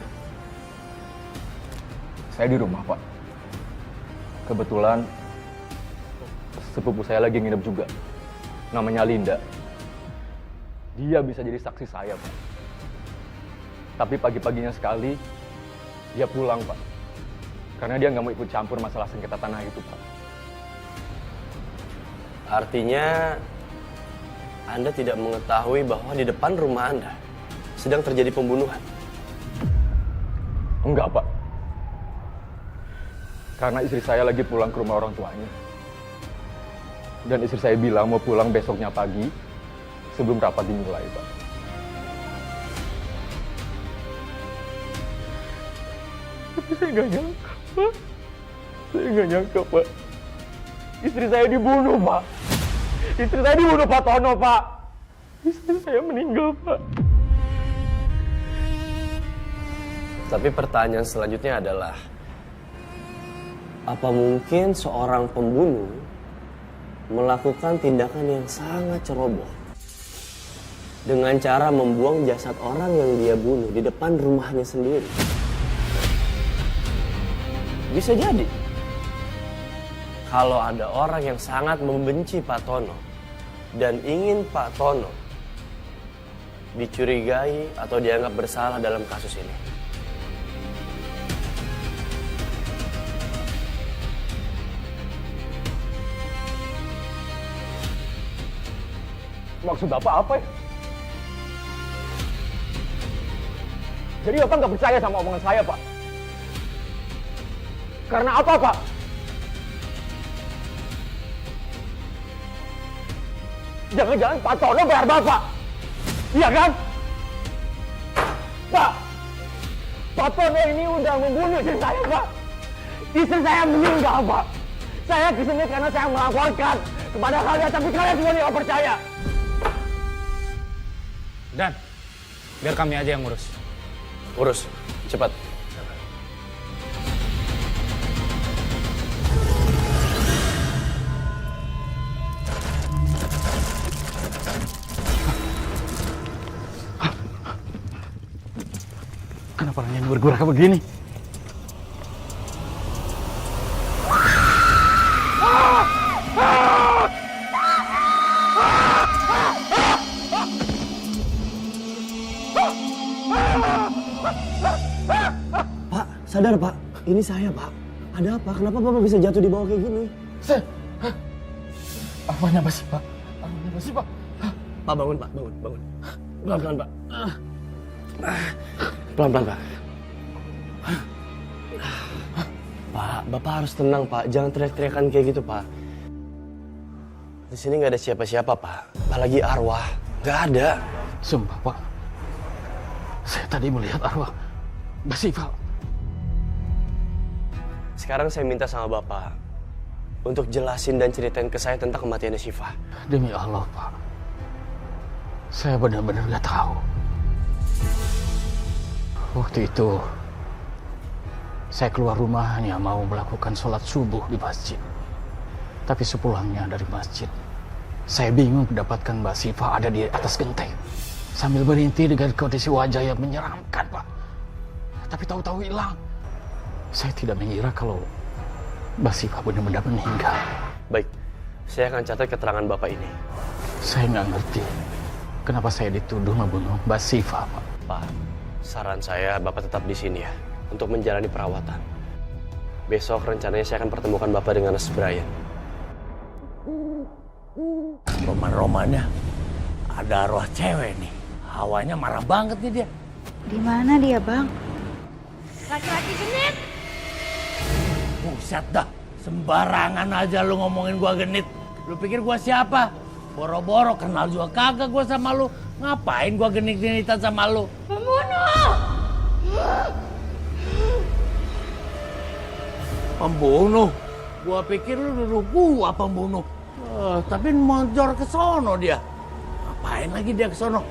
Saya di rumah, Pak. Kebetulan sepupu saya lagi nginep juga. Namanya Linda. Dia bisa jadi saksi saya, Pak. Tapi pagi-paginya sekali, dia pulang, Pak. Karena dia nggak mau ikut campur masalah sengketa tanah itu, Pak. Artinya, Anda tidak mengetahui bahwa di depan rumah Anda sedang terjadi pembunuhan? Enggak, Pak. Karena istri saya lagi pulang ke rumah orang tuanya. Dan istri saya bilang mau pulang besoknya pagi sebelum rapat dimulai, Pak. Tapi saya nggak nyangka, Pak. Saya nggak nyangka, Pak. Istri saya dibunuh, Pak. Istri saya dibunuh Pak Tono, Pak. Istri saya meninggal, Pak. Tapi pertanyaan selanjutnya adalah, apa mungkin seorang pembunuh melakukan tindakan yang sangat ceroboh dengan cara membuang jasad orang yang dia bunuh di depan rumahnya sendiri? Bisa jadi kalau ada orang yang sangat membenci Pak Tono dan ingin Pak Tono dicurigai atau dianggap bersalah dalam kasus ini. Maksud Bapak apa ya? Jadi Bapak nggak percaya sama omongan saya, Pak? Karena apa, Pak? Jangan-jangan Pak Tono bayar Bapak? Iya kan? Pak! Pak Tono ini udah membunuh istri saya, Pak. Istri saya meninggal, Pak. Saya kesini karena saya melaporkan kepada kalian, tapi kalian semua tidak percaya. Dan, biar kami aja yang ngurus. Urus, cepat. Kenapa orangnya bergerak begini? Pak, sadar Pak. Ini saya Pak. Ada apa? Kenapa Bapak bisa jatuh di bawah kayak gini? Apanya masih, Pak? Apanya masih, Pak? Pak, bangun Pak, bangun. Pelan-pelan Pak. Pelan-pelan Pak. Pak, Bapak harus tenang Pak. Jangan teriak-teriakan kayak gitu Pak. Di sini nggak ada siapa-siapa Pak. Apalagi arwah. Nggak ada. Sumpah, Pak. Saya tadi melihat arwah Mbak Siva. Sekarang saya minta sama Bapak untuk jelasin dan ceritain ke saya tentang kematiannya Siva. Demi Allah, Pak. Saya benar-benar nggak tahu. Waktu itu, saya keluar rumah hanya mau melakukan sholat subuh di masjid. Tapi sepulangnya dari masjid, saya bingung mendapatkan Mbak Siva ada di atas genteng. Sambil berhenti dengan kondisi wajah yang menyeramkan, Pak. Tapi tahu-tahu hilang. Saya tidak mengira kalau Mbak Siva benar-benar meninggal. Baik, saya akan catat keterangan Bapak ini. Saya nggak ngerti kenapa saya dituduh membunuh Mbak Siva, Pak. Pak, saran saya Bapak tetap di sini ya, untuk menjalani perawatan. Besok rencananya saya akan pertemukan Bapak dengan Nurse Brian. Roman-romannya ada arwah cewek nih. Hawanya marah banget nih dia. Di mana dia, Bang? Laki-laki genit. Buset dah, sembarangan aja lu ngomongin gua genit. Lu pikir gua siapa? Boro-boro kenal juga kagak gua sama lu. Ngapain gua genit-genitan sama lu? Pembunuh. Pembunuh? Gua pikir lu nuduh gua pembunuh. Tapi monjor ke sono dia. Ngapain lagi dia ke sono?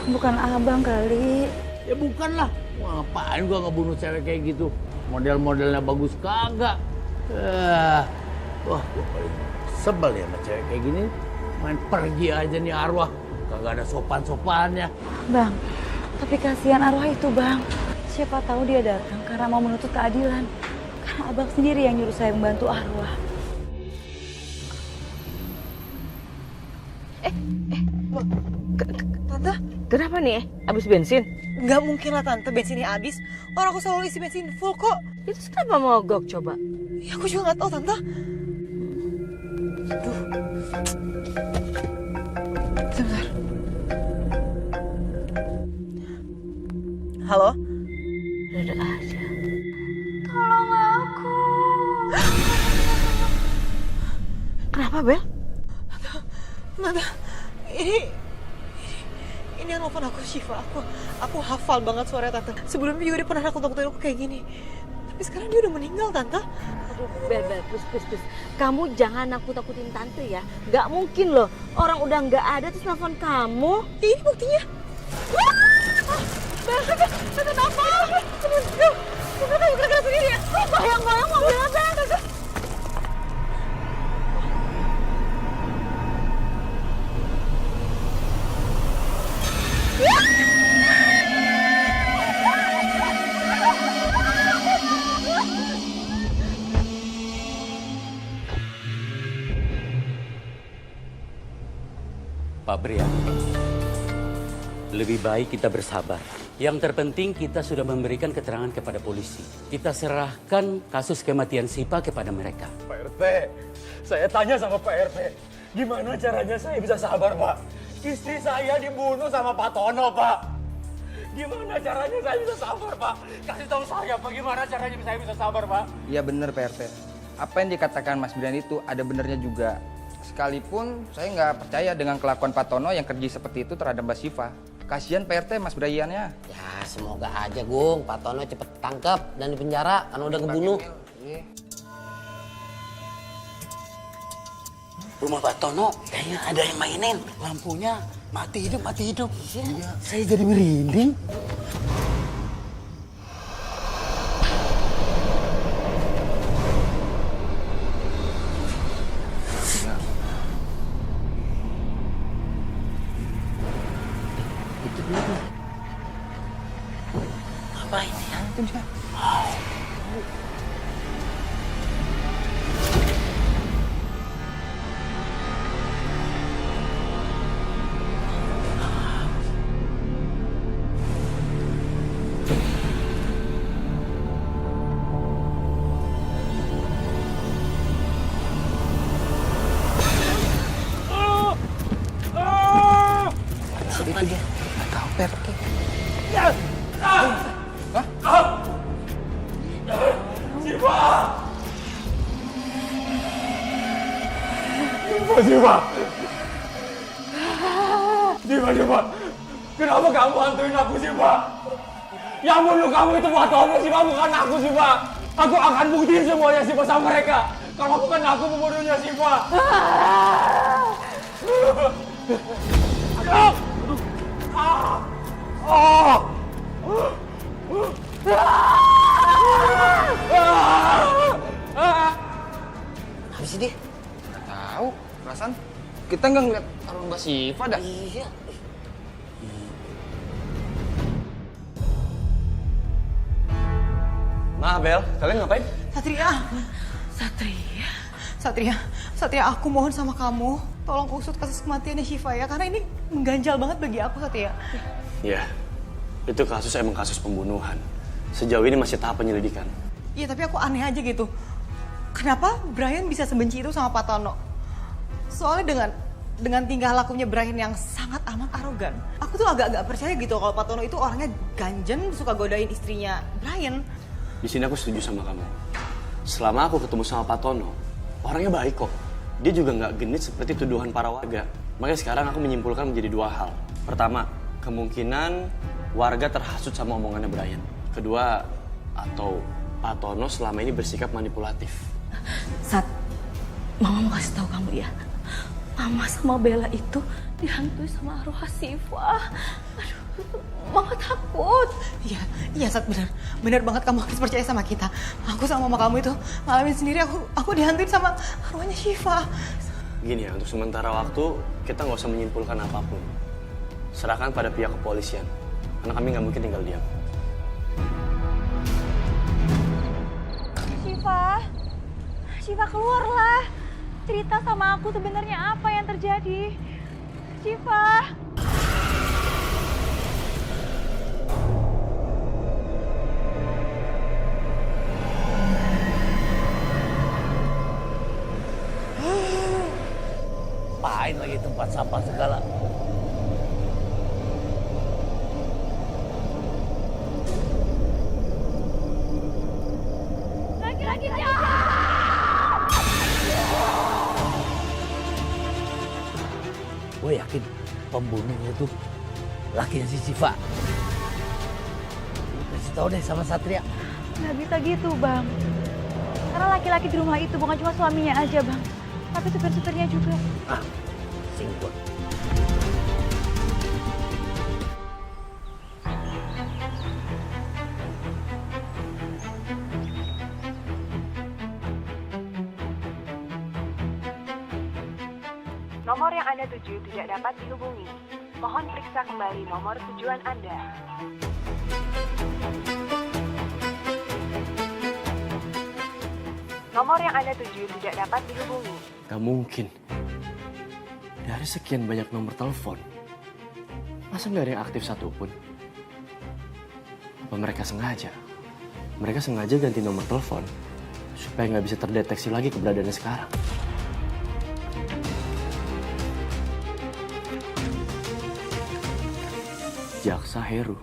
Bukan abang kali. Ya bukan lah. Ngapain gua ngebunuh cewek kayak gitu? Model-modelnya bagus kagak. Wah, gua paling sebel ya sama cewek kayak gini. Main pergi aja nih arwah. Kagak ada sopan-sopannya. Bang, tapi kasihan arwah itu, Bang. Siapa tahu dia datang karena mau menuntut keadilan. Karena abang sendiri yang nyuruh saya membantu arwah. Tante, Kenapa nih? Habis bensin? nggak mungkin lah Tante bensinnya habis. Orang aku selalu isi bensin full kok. Itu kenapa mogok coba? Ya aku juga nggak tahu Tante. Aduh. Bentar. Halo? Ada aja. Tolong aku. Kenapa, Bel? Tante, ini yang nelfon aku Syifa. Aku hafal banget suara Tante. Sebelumnya juga dia pernah nakut-nakutin aku kayak gini. Tapi sekarang dia udah meninggal, Tante. Aduh, Bel, please. Kamu jangan nakut-nakutin Tante ya. Gak mungkin loh, orang udah nggak ada terus nelfon kamu. Ini buktinya. Bel, Tante apa? Tante gerak sendiri ya. Bayang-bayang mobilnya, Bel. Tante. Pak Brian, lebih baik kita bersabar. Yang terpenting kita sudah memberikan keterangan kepada polisi. Kita serahkan kasus kematian Siva kepada mereka. Pak RT, saya tanya sama Pak RT, gimana caranya saya bisa sabar, Pak? Istri saya dibunuh sama Pak Tono, Pak. Gimana caranya saya bisa sabar, Pak? Kasih tahu saya, Pak, gimana caranya saya bisa sabar, Pak? Iya bener, Pak RT. Apa yang dikatakan Mas Brian itu ada benernya juga. Sekalipun saya nggak percaya dengan kelakuan Pak Tono yang keji seperti itu terhadap Mbak Siva. Kasihan Pak RT, Mas Brian-nya. Ya semoga aja, Gung. Pak Tono cepet tangkap dan dipenjara karena udah ngebunuh. Rumah Pak Tono kayaknya ada yang mainin. Lampunya mati hidup. Iya. Saya jadi merinding. Apa ini ya? Siapa dia? Nggak tahu, Pak RT. Siva, kenapa kamu hantuin aku, Siva? Yang bunuh kamu itu Pak Tono, Siva, bukan aku, Siva. Aku akan buktiin semuanya, Siva, sama mereka. Kalau bukan aku pembunuhnya, Siva. Habis ini? Nggak tahu, perasaan kita nggak ngeliat arwah Mbak Siva dah. Iya. Ah, Bel, kalian ngapain? Satria, aku mohon sama kamu, tolong usut kasus kematiannya Syifa ya, karena ini mengganjal banget bagi aku, Satria. Iya, itu kasus emang kasus pembunuhan. Sejauh ini masih tahap penyelidikan. Iya, tapi aku aneh aja gitu. Kenapa Brian bisa sebenci itu sama Pak Tono? Soalnya dengan tingkah lakunya Brian yang sangat amat arogan, aku tuh agak-agak percaya gitu kalau Pak Tono itu orangnya ganjen, suka godain istrinya Brian. Di sini aku setuju sama kamu. Selama aku ketemu sama Pak Tono, orangnya baik kok. Dia juga nggak genit seperti tuduhan para warga. Makanya sekarang aku menyimpulkan menjadi dua hal. Pertama, kemungkinan warga terhasut sama omongannya Brian. Kedua, atau Pak Tono selama ini bersikap manipulatif. Sat, Mama mau kasih tahu kamu ya. Mama sama Bella itu dihantui sama arwah Syifa. Aduh, Mama takut. Iya Sat, benar banget, kamu harus percaya sama kita. Aku sama mama kamu itu ngalamin sendiri, aku dihantuin sama arwahnya Syifa. Gini ya, untuk sementara waktu kita nggak usah menyimpulkan apapun. Serahkan pada pihak kepolisian, karena kami nggak mungkin tinggal diam. Syifa keluarlah. Cerita sama aku sebenarnya apa yang terjadi. Syifa. Apain lagi tempat sampah segala. Laki-laki jahat. Gue yakin pembunuhnya itu lakinya si Syifa. Kasih tau deh sama Satria. Nggak bisa gitu, Bang. Karena laki-laki di rumah itu bukan cuma suaminya aja, Bang. Tapi supir-supirnya juga. Ah, singkut. Nomor yang Anda tuju tidak dapat dihubungi. Mohon periksa kembali nomor tujuan Anda. Nomor yang Anda tuju tidak dapat dihubungi. Gak mungkin. Dari sekian banyak nomor telepon, masa nggak ada yang aktif satupun? Apa mereka sengaja? Mereka sengaja ganti nomor telepon supaya nggak bisa terdeteksi lagi keberadaannya sekarang. Jaksa Heru.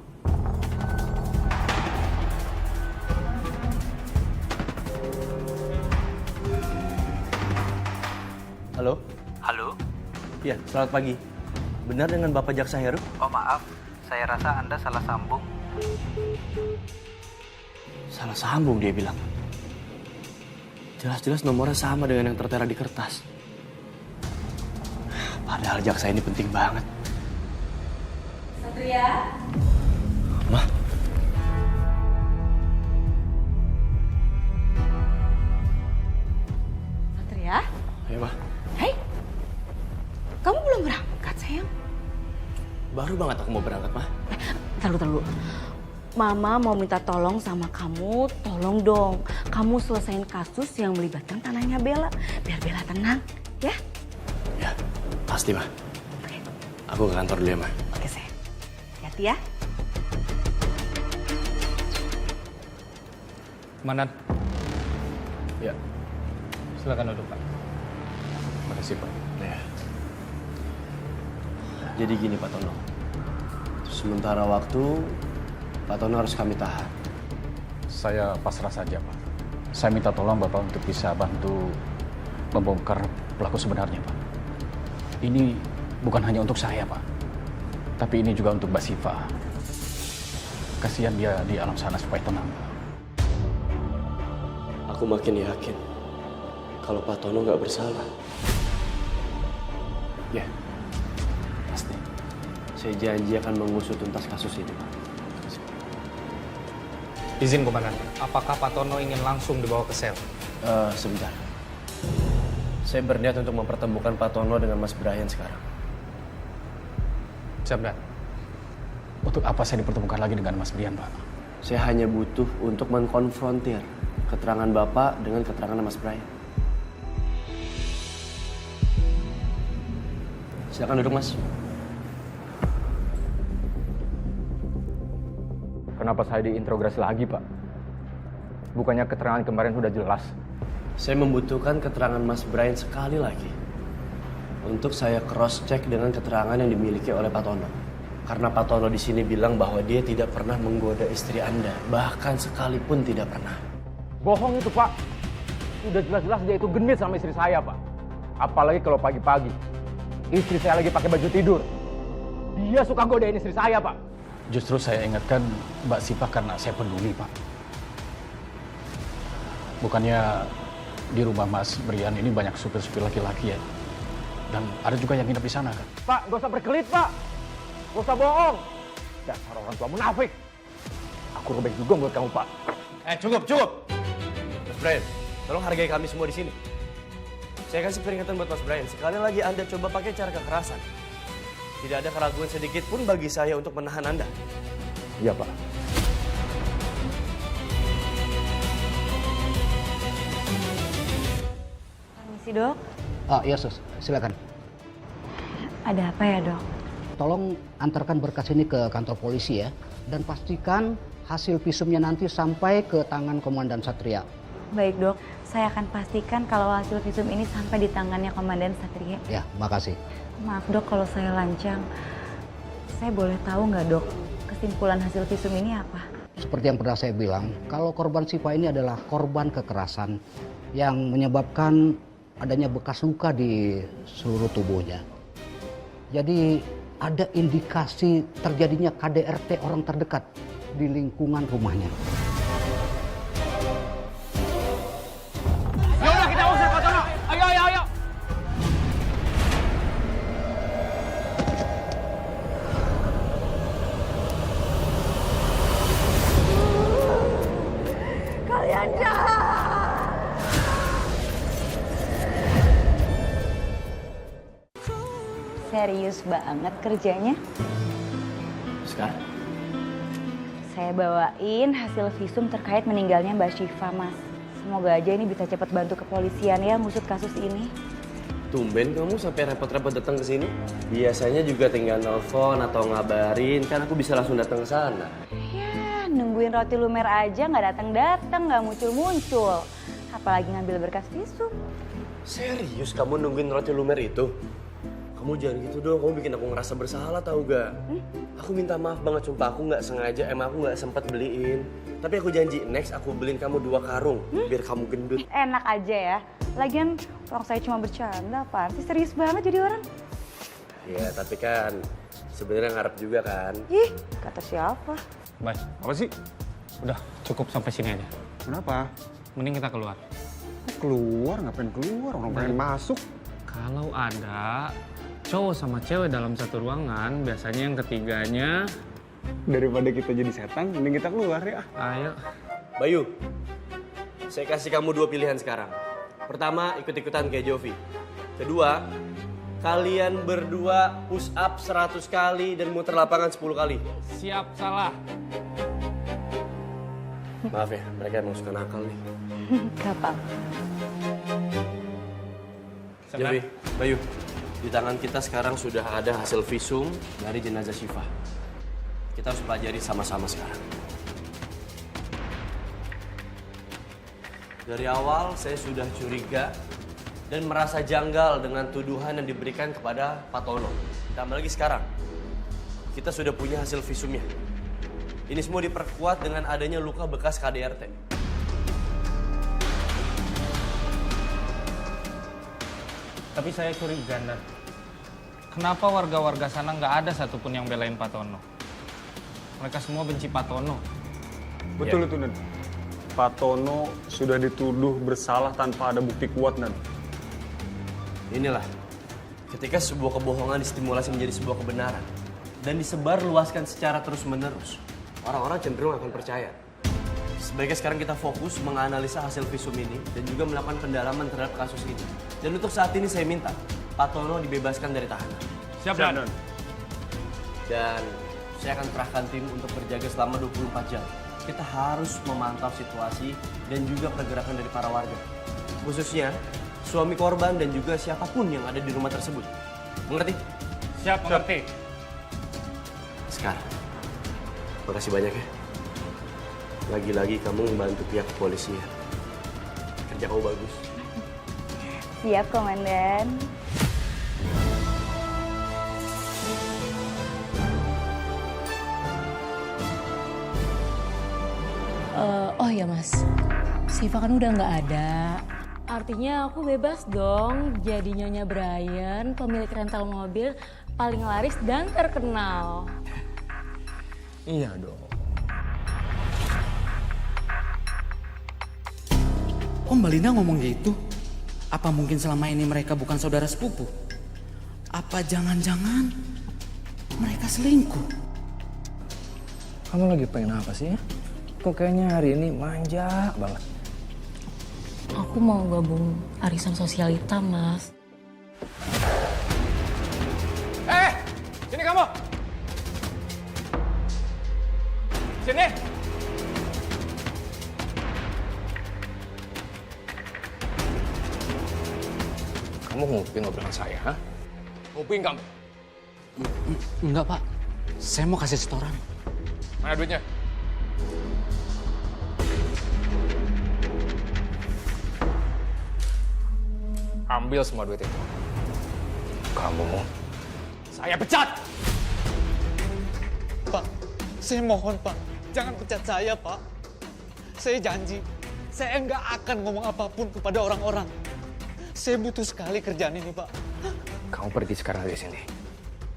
Halo? Halo? Ya, selamat pagi. Benar dengan Bapak Jaksa Heru? Oh maaf, saya rasa Anda salah sambung. Salah sambung dia bilang. Jelas-jelas nomornya sama dengan yang tertera di kertas. Padahal jaksa ini penting banget. Satria. Mah. Satria? Ayo, Mah. Hei, kamu belum berangkat, sayang? Baru banget aku mau berangkat, Mah. Ntar dulu. Mama mau minta tolong sama kamu, tolong dong. Kamu selesain kasus yang melibatkan tanahnya Bella, biar Bella tenang, ya? Ya, pasti, Mah. Aku ke kantor dulu ya, Mah. Oke, sayang. Hati-hati ya. Komandan. Ya, silakan duduk, Pak. Makasih, Pak. Ya. Jadi gini, Pak Tono. Sementara waktu, Pak Tono harus kami tahan. Saya pasrah saja, Pak. Saya minta tolong Bapak untuk bisa bantu membongkar pelaku sebenarnya, Pak. Ini bukan hanya untuk saya, Pak. Tapi ini juga untuk Mbak Syifa. Kasihan dia di alam sana supaya tenang, Pak. Aku makin yakin kalau Pak Tono nggak bersalah. Ya, pasti. Saya janji akan mengusut tuntas kasus ini, Pak. Izin, Komandan. Apakah Pak Tono ingin langsung dibawa ke sel? Sebentar. Saya berniat untuk mempertemukan Pak Tono dengan Mas Brian sekarang. Siap, Dan. Untuk apa saya dipertemukan lagi dengan Mas Brian, Pak? Saya hanya butuh untuk mengkonfrontir keterangan Bapak dengan keterangan Mas Brian. Silakan duduk, Mas. Kenapa saya diinterogasi lagi, Pak? Bukannya keterangan kemarin sudah jelas? Saya membutuhkan keterangan Mas Brian sekali lagi untuk saya cross-check dengan keterangan yang dimiliki oleh Pak Tono. Karena Pak Tono di sini bilang bahwa dia tidak pernah menggoda istri Anda, bahkan sekalipun tidak pernah. Bohong itu, Pak. Udah jelas-jelas dia itu genit sama istri saya, Pak. Apalagi kalau pagi-pagi. Istri saya lagi pakai baju tidur. Dia suka godain istri saya, Pak. Justru saya ingatkan Mbak Siva karena saya peduli, Pak. Bukannya di rumah Mas Brian ini banyak supir-supir laki-laki ya? Dan ada juga yang nginep di sana, kan? Pak, gak usah berkelit, Pak. Gak usah bohong. Dasar orang tua munafik. Aku robek juga buat kamu, Pak. Cukup. Mas Brian, tolong hargai kami semua di sini. Saya kasih peringatan buat Mas Brian. Sekali lagi Anda coba pakai cara kekerasan. Tidak ada keraguan sedikit pun bagi saya untuk menahan Anda. Iya, Pak. Permisi, Dok. Iya, Sus. Silakan. Ada apa ya, Dok? Tolong antarkan berkas ini ke kantor polisi ya. Dan pastikan hasil visumnya nanti sampai ke tangan Komandan Satria. Baik, Dok. Saya akan pastikan kalau hasil visum ini sampai di tangannya Komandan Satria. Ya, makasih. Maaf, Dok, kalau saya lancang. Saya boleh tahu nggak, Dok, kesimpulan hasil visum ini apa? Seperti yang pernah saya bilang, kalau korban Siva ini adalah korban kekerasan yang menyebabkan adanya bekas luka di seluruh tubuhnya. Jadi ada indikasi terjadinya KDRT orang terdekat di lingkungan rumahnya. Yaudah, kita usir Pak Tono. Ayo. Kalian jahat. Serius banget kerjanya. Sekarang? Saya bawain hasil visum terkait meninggalnya Mbak Syifa, Mas. Semoga aja ini bisa cepat bantu kepolisian ya ngusut kasus ini. Tumben kamu sampai repot-repot datang ke sini. Biasanya juga tinggal nelfon atau ngabarin, kan aku bisa langsung datang ke sana. Ya, nungguin roti lumer aja nggak datang-datang, nggak muncul-muncul. Apalagi ngambil berkas visum. Serius kamu nungguin roti lumer itu? Kamu jangan gitu dong, kamu bikin aku ngerasa bersalah tau gak? Aku minta maaf banget, sumpah aku nggak sengaja, emang aku nggak sempat beliin. Tapi aku janji, next aku beliin kamu 2 karung, biar kamu gendut. Enak aja ya. Lagian orang saya cuma bercanda, apaan sih? Serius banget jadi orang. Ya tapi kan sebenarnya ngarep juga kan. Ih, kata siapa? Mas, apa sih? Udah, cukup sampai sini aja. Kenapa? Mending kita keluar. Keluar? Ngapain keluar? Orang pengen masuk. Kalau ada cowok sama cewek dalam satu ruangan, biasanya yang ketiganya... Daripada kita jadi setan, mending kita keluar ya. Ayo. Bayu, saya kasih kamu 2 pilihan sekarang. Pertama, ikut-ikutan kayak Jovi. Kedua, kalian berdua push up 100 kali dan muter lapangan 10 kali. Siap, salah. Maaf ya, mereka emang suka nakal nih. Gak apa-apa. Jovi, Bayu, di tangan kita sekarang sudah ada hasil visum dari jenazah Syifa. Kita harus pelajari sama-sama sekarang. Dari awal saya sudah curiga dan merasa janggal dengan tuduhan yang diberikan kepada Pak Tono. Ditambah lagi sekarang, kita sudah punya hasil visumnya. Ini semua diperkuat dengan adanya luka bekas KDRT. Tapi saya curiga, Nat. Kenapa warga-warga sana nggak ada satupun yang belain Pak Tono? Mereka semua benci Pak Tono. Betul itu, Nan. Pak Tono sudah dituduh bersalah tanpa ada bukti kuat, Nan. Inilah, ketika sebuah kebohongan distimulasi menjadi sebuah kebenaran dan disebarluaskan secara terus-menerus, orang-orang cenderung akan percaya. Sebaiknya sekarang kita fokus menganalisa hasil visum ini dan juga melakukan pendalaman terhadap kasus ini. Dan untuk saat ini saya minta Pak Tono dibebaskan dari tahanan. Siap, Dan. Dan saya akan kerahkan tim untuk berjaga selama 24 jam. kita harus memantau situasi dan juga pergerakan dari para warga. Khususnya suami korban dan juga siapapun yang ada di rumah tersebut. Mengerti? Siap, mengerti. Sekarang, makasih banyak ya. Lagi-lagi kamu membantu pihak kepolisian. Kerja kamu bagus. Siap, Komandan. Oh ya Mas, Siva kan udah nggak ada. Artinya aku bebas dong jadi Nyonya Brian, pemilik rental mobil paling laris dan terkenal. Iya dong. Kok Mbak Lina ngomong gitu? Apa mungkin selama ini mereka bukan saudara sepupu? Apa jangan-jangan mereka selingkuh? Kamu lagi pengen apa sih? Kok kayaknya hari ini manja banget. Aku mau gabung arisan sosialita, Mas. Sini kamu. Sini. Kamu nguping ngobrolan saya, ha? Nguping kamu. Enggak, Pak. Saya mau kasih setoran. Mana duitnya? Ambil semua duit itu. Kamu, saya pecat. Pak, saya mohon, Pak. Jangan pecat saya, Pak. Saya janji, saya nggak akan ngomong apapun kepada orang-orang. Saya butuh sekali kerjaan ini, Pak. kamu pergi sekarang dari sini.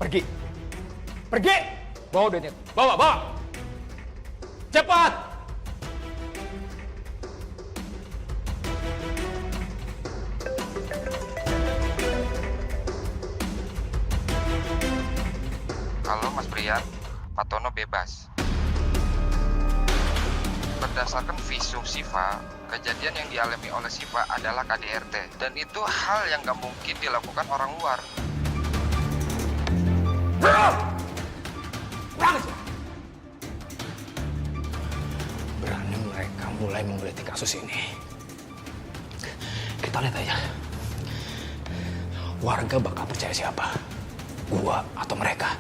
Pergi. Pergi. Bawa duitnya. Bawa. Cepat. Halo Mas Brian, Pak Tono bebas. Berdasarkan visum Siva, kejadian yang dialami oleh Siva adalah KDRT. Dan itu hal yang gak mungkin dilakukan orang luar. Berani mereka mulai menggelitik kasus ini. Kita lihat aja. Warga bakal percaya siapa? Gua atau mereka?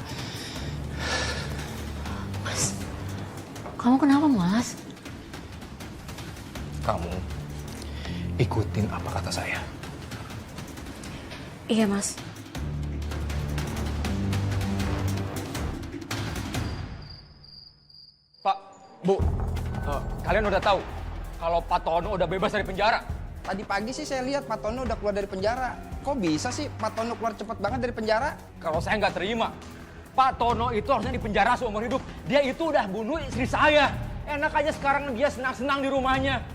Kamu kenapa, Mas? Kamu ikutin apa kata saya. Iya, Mas. Pak, Bu, kalian udah tahu kalau Pak Tono udah bebas dari penjara? Tadi pagi sih saya lihat Pak Tono udah keluar dari penjara. Kok bisa sih Pak Tono keluar cepat banget dari penjara? Kalau saya nggak terima, Pak Tono itu harusnya di penjara seumur hidup. Dia itu udah bunuh istri saya. Enak aja sekarang dia senang-senang di rumahnya.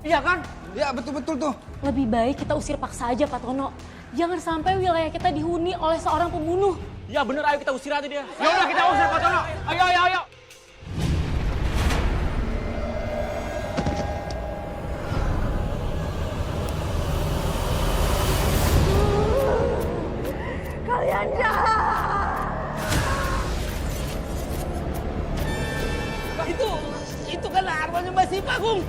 Iya kan? Ya betul-betul tuh. Lebih baik kita usir paksa aja Pak Tono. Jangan sampai wilayah kita dihuni oleh seorang pembunuh. Ya bener, ayo kita usir aja dia. Ya udah kita usir Pak Tono. Ayo. Kalian jahat! Itu kan arwahnya Mbak Siva, Gung.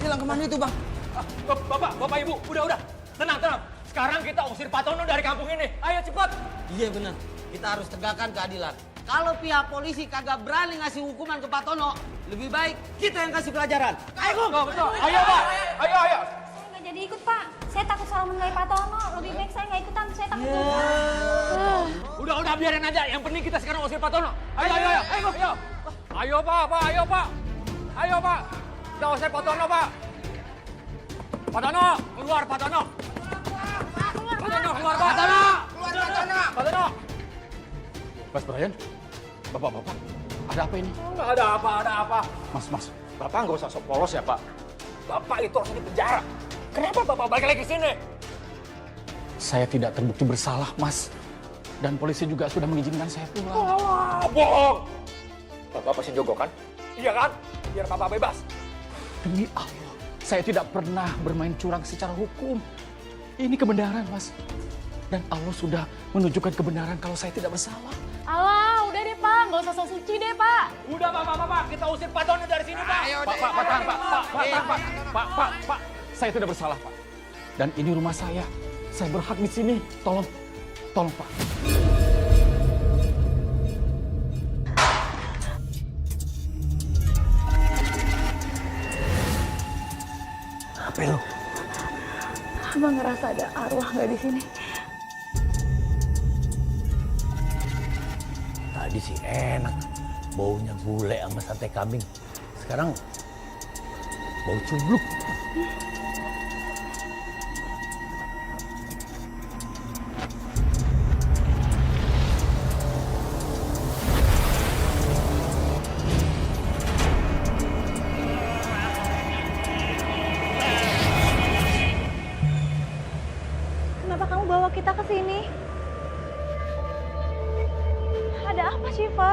Hilang kemana itu, Bang? Bapak, Ibu, udah. Tenang. Sekarang kita usir Pak Tono dari kampung ini. Ayo cepat. Iya benar, kita harus tegakkan keadilan. Kalau pihak polisi kagak berani ngasih hukuman ke Pak Tono, lebih baik kita yang kasih pelajaran. Ayo, Gung. Betul. Ayo, Pak. Ayo. Saya nggak jadi ikut, Pak. Saya takut salah menilai Pak Tono. Lebih baik saya nggak ikutan. Saya takut. Udah biarin aja. Yang penting kita sekarang usir Pak Tono. Ayo. Ayo, Pak. Kita usir Pak Tono, Pak. Pak Tono, keluar Pak Tono. Pak Tono, keluar Pak. Pak Tono. Mas Brian, Bapak, ada apa ini? Nggak ada apa. Mas, Bapak nggak usah sok polos ya, Pak. Bapak itu harus di penjara. Kenapa Bapak balik lagi ke sini? Saya tidak terbukti bersalah, Mas. Dan polisi juga sudah mengizinkan saya pulang. Wah, bohong. Bapak pasti jogo kan? Iya kan? Biar Bapak bebas. Demi Allah, Saya tidak pernah bermain curang secara hukum. Ini kebenaran, Mas. Dan Allah sudah menunjukkan kebenaran kalau saya tidak bersalah. Alah, udah deh Pak, nggak usah sok suci deh Pak. Udah Pak, kita usir Pak Tono dari sini Pak. Pak, saya tidak bersalah, Pak. Dan ini rumah saya berhak di sini. Tolong Pak. Apa lo? Abang ngerasa ada arwah nggak di sini? Tadi sih enak, baunya gulai sama sate kambing. Sekarang bau cubluk. Kenapa kamu bawa kita ke sini? Ada apa, Syifa?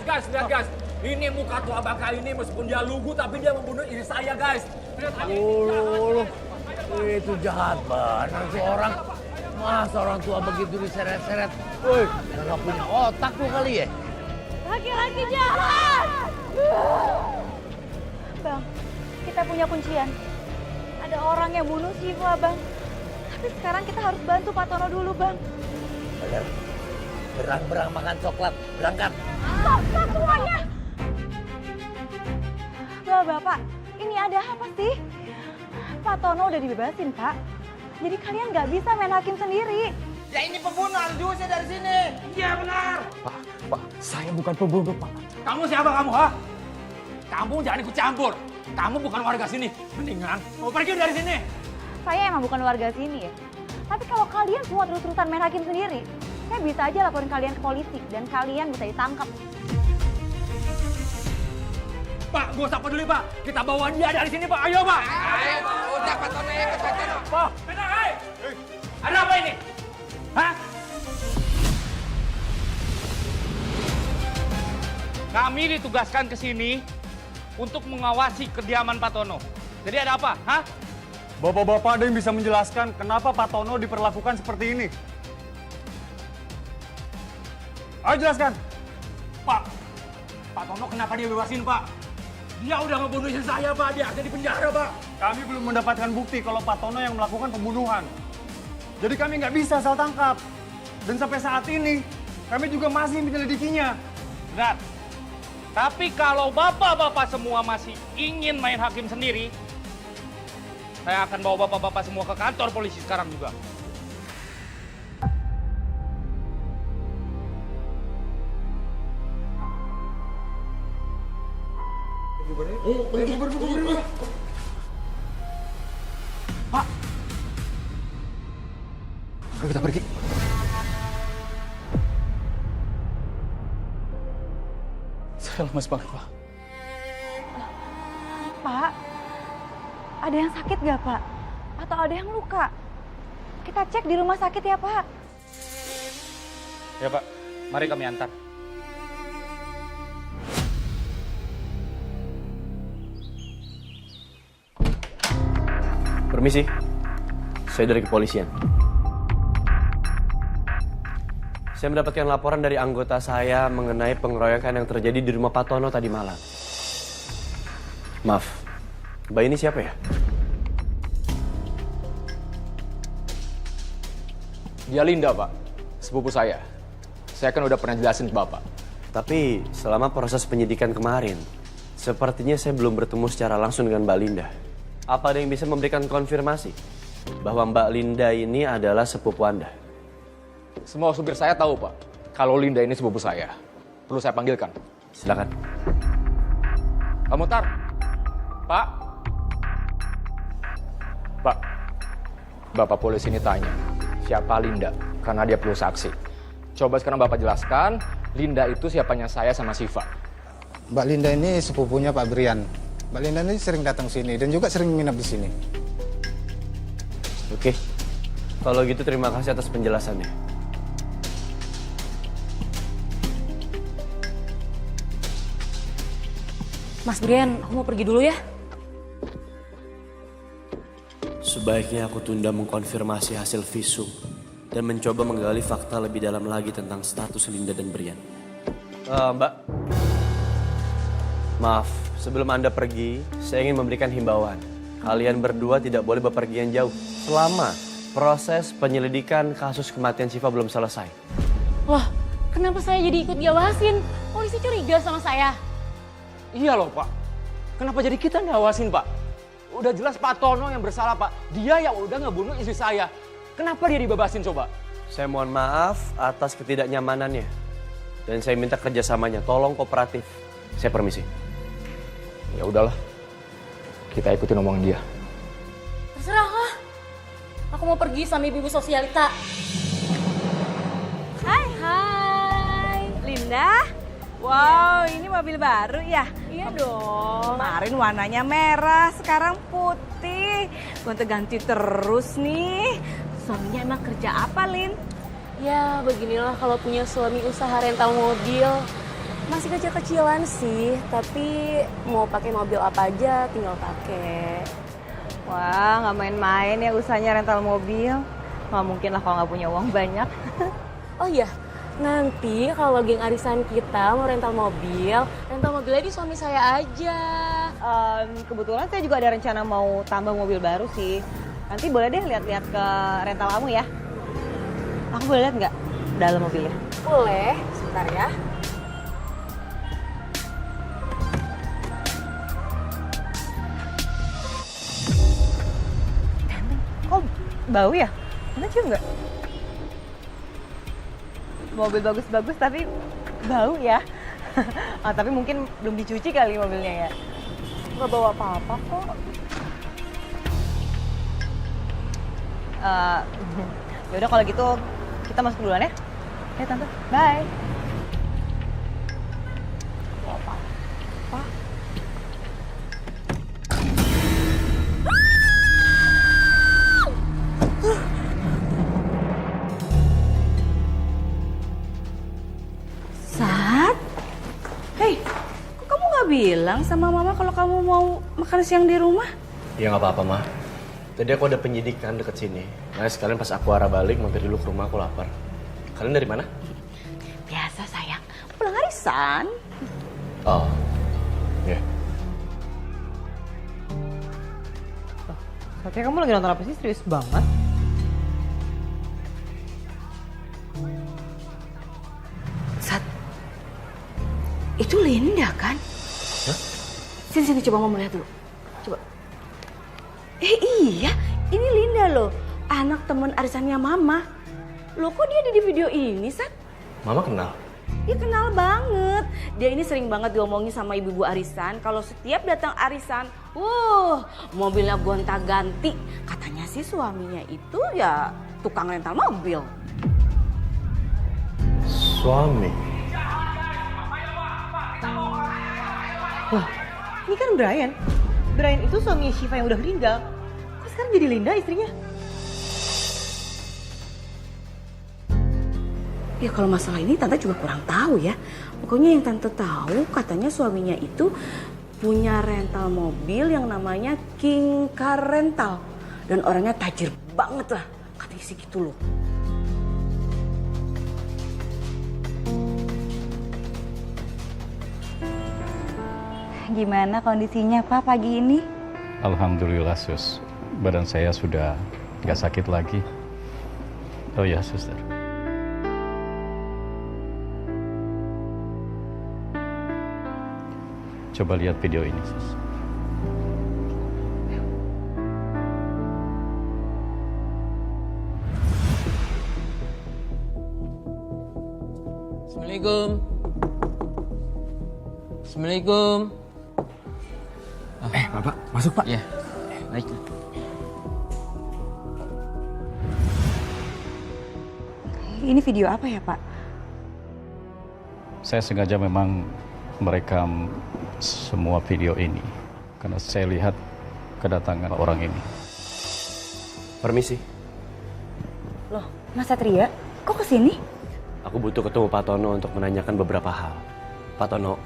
Guys, lihat guys. Ini muka tua bangka ini meskipun dia lugu tapi dia membunuh istri saya guys. Lihat aja. Itu jahat banget tuh orang. Masa orang tua begitu diseret-seret. Woi, nggak punya otak tuh kali ya? Laki-laki jahat! Bang, kita punya kuncian. Ada orang yang bunuh Syifa, Bang. Tapi sekarang kita harus bantu Pak Tono dulu, Bang. Bener. Berang-berang makan coklat. Berangkat. Stop semuanya! Bapak, ini ada apa sih? Pak Tono udah dibebasin, Pak. Jadi kalian nggak bisa main hakim sendiri. Ya ini pembunuh, harus diusir dari sini. Iya benar. Pak, saya bukan pembunuh, Pak. Kamu siapa kamu, ha? Kamu jangan ikut campur. Kamu bukan warga sini. Mendingan mau pergi dari sini. Saya emang bukan warga sini ya. Tapi kalau kalian semua terus-terusan main hakim sendiri, saya bisa aja laporin kalian ke polisi dan kalian bisa ditangkap. Pak, gak usah peduli Pak. Kita bawa dia dari sini Pak. Ayo Pak. Ayo, udah Pak Tono ikut Pak Tono. Pak, tenang, hei. Ada apa ini? Hah? Kami ditugaskan ke sini untuk mengawasi kediaman Pak Tono. Jadi ada apa? Hah? Bapak-bapak ada yang bisa menjelaskan kenapa Pak Tono diperlakukan seperti ini? Ayo jelaskan. Pak Tono kenapa dia bebasin Pak? Dia udah ngebunuh istri saya Pak. Dia ada di penjara Pak. Kami belum mendapatkan bukti kalau Pak Tono yang melakukan pembunuhan. Jadi kami nggak bisa asal tangkap. Dan sampai saat ini, kami juga masih menyelidikinya. Benar. Tapi kalau bapak-bapak semua masih ingin main hakim sendiri, saya akan bawa bapak-bapak semua ke kantor polisi sekarang juga. Pak, ayo kita pergi. Saya lemas banget, Pak. Pak, ada yang sakit gak Pak? Atau ada yang luka? Kita cek di rumah sakit ya Pak. Ya Pak, mari kami antar. Permisi, saya dari kepolisian. Saya mendapatkan laporan dari anggota saya mengenai pengeroyokan yang terjadi di rumah Pak Tono tadi malam. Maaf, Mbak ini siapa ya? Dia Linda, Pak. Sepupu saya. Saya kan udah pernah jelasin ke Bapak. Tapi selama proses penyidikan kemarin, sepertinya saya belum bertemu secara langsung dengan Mbak Linda. Apa ada yang bisa memberikan konfirmasi bahwa Mbak Linda ini adalah sepupu Anda? Semua supir saya tahu, Pak. Kalau Linda ini sepupu saya. Perlu saya panggilkan? Silakan. Pak Mutar. Pak. Pak. Bapak polisi ini tanya, siapa Linda? Karena dia perlu saksi. Coba sekarang Bapak jelaskan, Linda itu siapanya saya sama Syifa. Mbak Linda ini sepupunya Pak Brian. Mbak Linda ini sering datang sini dan juga sering menginap di sini. Oke. Kalau gitu terima kasih atas penjelasannya. Mas Brian, aku mau pergi dulu ya. Sebaiknya aku tunda mengkonfirmasi hasil visum dan mencoba menggali fakta lebih dalam lagi tentang status Linda dan Brian. Mbak, maaf, sebelum Anda pergi, saya ingin memberikan himbauan. Kalian berdua tidak boleh bepergian jauh selama proses penyelidikan kasus kematian Syifa belum selesai. Wah, kenapa saya jadi ikut diawasin? Polisi curiga sama saya. Iya loh Pak, kenapa jadi kita ngawasin Pak? Udah jelas Pak Tono yang bersalah Pak, dia yang udah ngebunuh istri saya. Kenapa dia dibebasin coba? Saya mohon maaf atas ketidaknyamanannya. Dan saya minta kerjasamanya, tolong kooperatif. Saya permisi. Ya udahlah, kita ikutin omongan dia. Terserah lah. Aku mau pergi sama ibu sosialita. Hai, Linda. Wow, ini mobil baru ya? Iya dong. Kemarin warnanya merah, sekarang putih. Gonta-ganti terus nih. Suaminya emang kerja apa, Lin? Ya, beginilah kalau punya suami usaha rental mobil. Masih kecil-kecilan sih, tapi mau pakai mobil apa aja tinggal pakai. Wah, nggak main-main ya usahanya rental mobil. Nggak mungkin lah kalau nggak punya uang banyak. Oh iya, nanti kalau geng arisan kita mau rental mobilnya di suami saya aja. Kebetulan saya juga ada rencana mau tambah mobil baru sih. Nanti boleh deh lihat-lihat ke rental kamu ya. Aku boleh lihat nggak dalam mobilnya? Boleh, sebentar ya. Kok bau ya? Anda cium nggak? Mobil bagus-bagus tapi bau ya. Tapi mungkin belum dicuci kali mobilnya ya. Nggak bawa apa-apa kok. Yaudah kalau gitu kita masuk duluan ya. Ya tante, bye. Sat? Hei, kok kamu nggak bilang sama mama kalau kamu mau makan siang di rumah? Ya nggak apa-apa, Ma. Tadi aku ada penyidikan deket sini. Nah, sekalian pas aku arah balik, mampir dulu ke rumah, aku lapar. Kalian dari mana? Biasa sayang, pulang arisan. Oh, ya. Yeah. Satria, kamu lagi nonton apa sih? Serius banget? Sat, itu Linda kan? Hah? Sini coba mama lihat dulu. Coba. Iya, ini Linda loh, anak teman arisannya mama. Loh kok dia ada di video ini, Sat? Mama kenal? Dia kenal banget. Dia ini sering banget diomongin sama ibu-ibu arisan. Kalau setiap datang arisan, mobilnya gonta-ganti. Katanya sih suaminya itu ya tukang rental mobil. Suami? Wah, ini kan Brian. Brian itu suami Syifa yang udah meninggal. Kok sekarang jadi Linda istrinya? Ya kalau masalah ini Tante juga kurang tahu ya. Pokoknya yang Tante tahu katanya suaminya itu punya rental mobil yang namanya King Car Rental. Dan orangnya tajir banget lah. Katanya sih gitu loh. Gimana kondisinya Pak pagi ini? Alhamdulillah Sus, badan saya sudah nggak sakit lagi. Oh ya Suster. Coba lihat video ini Sus. Assalamualaikum. Assalamualaikum. Bapak, masuk Pak. Ya, baik. Ini video apa ya Pak? Saya sengaja memang merekam semua video ini karena saya lihat kedatangan orang ini. Permisi. Loh, Mas Satria, kok kesini? Aku butuh ketemu Pak Tono untuk menanyakan beberapa hal. Pak Tono,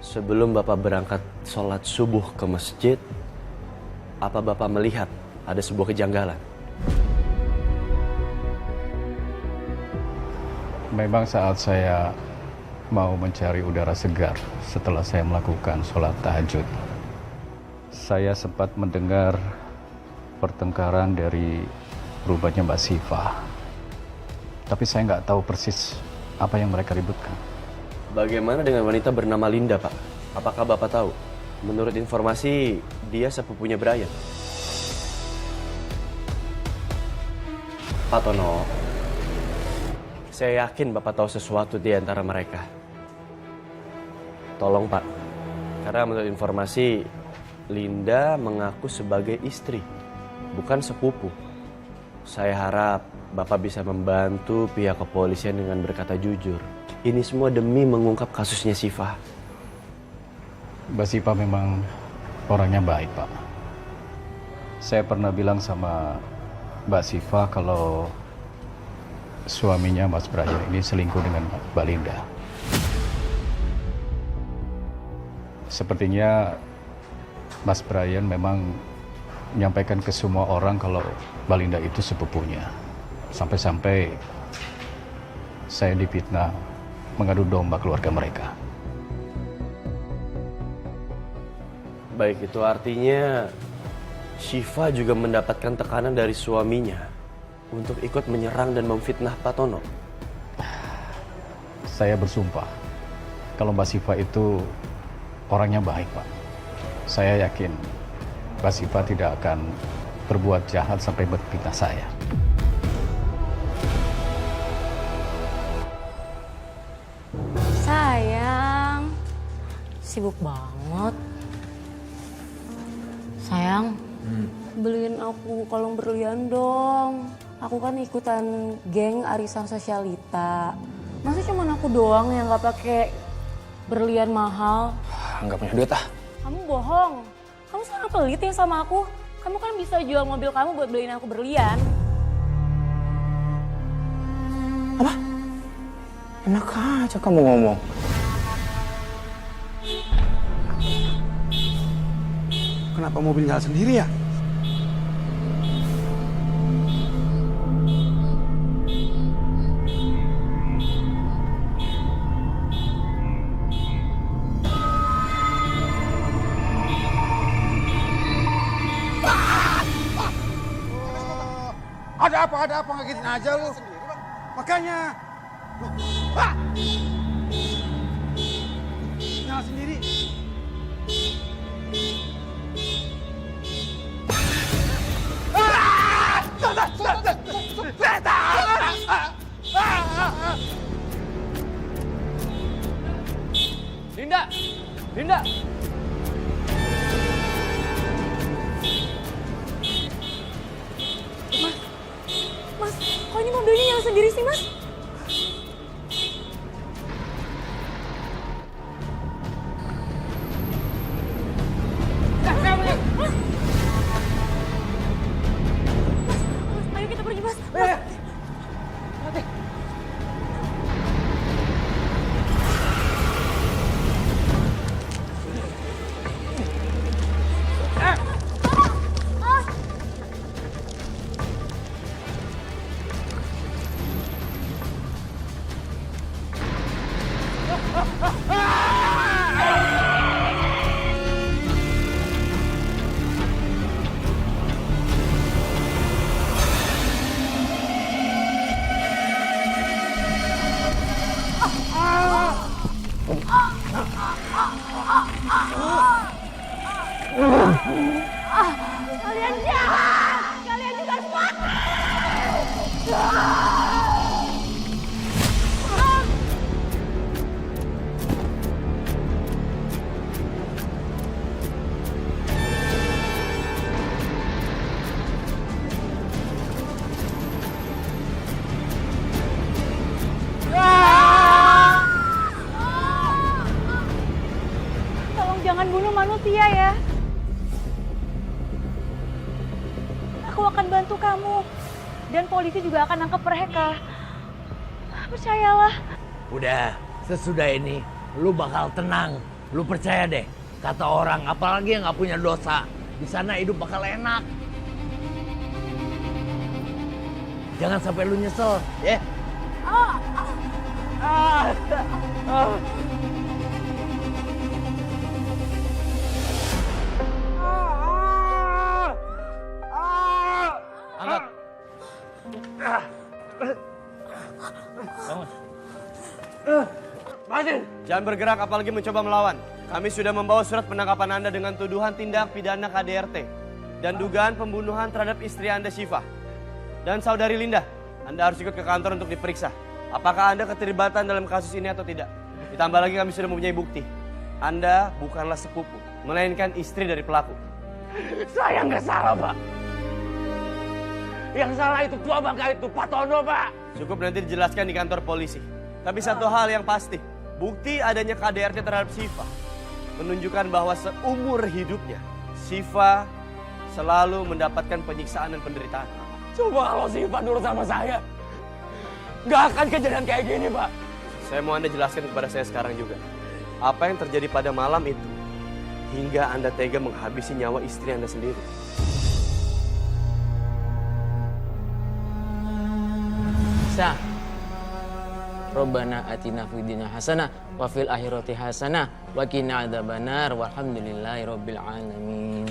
Sebelum Bapak berangkat sholat subuh ke masjid, apa Bapak melihat ada sebuah kejanggalan? Memang saat saya mau mencari udara segar setelah saya melakukan sholat tahajud, saya sempat mendengar pertengkaran dari rumahnya Mbak Siva. Tapi saya nggak tahu persis apa yang mereka ributkan. Bagaimana dengan wanita bernama Linda, Pak? Apakah Bapak tahu? Menurut informasi, dia sepupunya Brian. Pak Tono, saya yakin Bapak tahu sesuatu di antara mereka. Tolong, Pak. Karena menurut informasi, Linda mengaku sebagai istri, bukan sepupu. Saya harap Bapak bisa membantu pihak kepolisian dengan berkata jujur. Ini semua demi mengungkap kasusnya Siva. Mbak Siva memang orangnya baik, Pak. Saya pernah bilang sama Mbak Siva kalau suaminya Mas Brian ini selingkuh dengan Mbak Linda. Sepertinya Mas Brian memang menyampaikan ke semua orang kalau Mbak Linda itu sepupunya. Sampai-sampai saya difitnah mengadu domba keluarga mereka. Baik, itu artinya Siva juga mendapatkan tekanan dari suaminya untuk ikut menyerang dan memfitnah Pak Tono. Saya bersumpah kalau Mbak Siva itu orangnya baik, Pak. Saya yakin Mbak Siva tidak akan berbuat jahat sampai memfitnah saya. Sayang, sibuk banget. Sayang, beliin aku kalung berlian dong. Aku kan ikutan geng arisan sosialita. Masa cuma aku doang yang nggak pakai berlian mahal? Nggak punya duit ah. Kamu bohong. Kamu sekarang pelit ya sama aku. Kamu kan bisa jual mobil kamu buat beliin aku berlian. Apa? Enak aja kamu ngomong. Kenapa mobil jalan sendiri ya? Ada apa ngagetin aja lu? Makanya. Nyala sendiri. Linda! Linda! Mas, kok ini mobilnya nyala sendiri sih, Mas? Ayo kita pergi, Mas. Kalian jahat! Kalian juga harus mati! Tolong jangan bunuh manusia ya. Aku akan bantu kamu. Dan polisi juga akan nangkep mereka. Percayalah. Udah, sesudah ini lu bakal tenang. Lu percaya deh, kata orang, apalagi yang nggak punya dosa, di sana hidup bakal enak. Jangan sampai lu nyesel, ya. Angkat. Bangun. Jangan bergerak apalagi mencoba melawan. Kami sudah membawa surat penangkapan Anda dengan tuduhan tindak pidana KDRT dan dugaan pembunuhan terhadap istri Anda Syifa dan saudari Linda. Anda harus ikut ke kantor untuk diperiksa. Apakah Anda keterlibatan dalam kasus ini atau tidak? Ditambah lagi kami sudah mempunyai bukti. Anda bukanlah sepupu, melainkan istri dari pelaku. Saya nggak salah, Pak. Yang salah itu tua bangka itu, Pak Tono, Pak. Cukup nanti dijelaskan di kantor polisi. Tapi satu hal yang pasti, bukti adanya KDRT terhadap Syifa menunjukkan bahwa seumur hidupnya Syifa selalu mendapatkan penyiksaan dan penderitaan. Coba kalau Syifa nurut sama saya, nggak akan kejadian kayak gini, Pak. Saya mau Anda jelaskan kepada saya sekarang juga. Apa yang terjadi pada malam itu hingga Anda tega menghabisi nyawa istri Anda sendiri. Bisa. Rabbana atina fid dunya hasanah wa fil akhirati hasanah wa qina adzabannar walhamdulillahi rabbil alamin.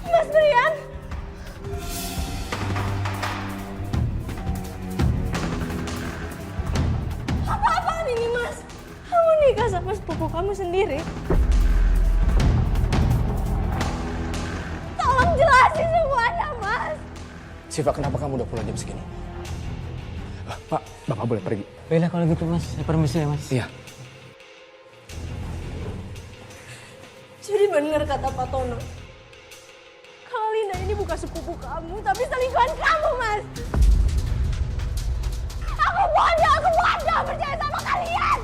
Mas Brian. Apa-apaan ini, Mas? Kamu nikah sama sepupu kamu sendiri? Tolong jelasin semuanya, Mas. Syifa, kenapa kamu udah pulang jam segini? Pak, Bapak boleh pergi. Baiklah kalau gitu, Mas. Saya permisi ya, Mas. Iya. Jadi benar kata Pak Tono. Kalau Linda ini bukan sepupu kamu, tapi selingkuhan kamu, Mas. Aku bodoh percaya sama kalian.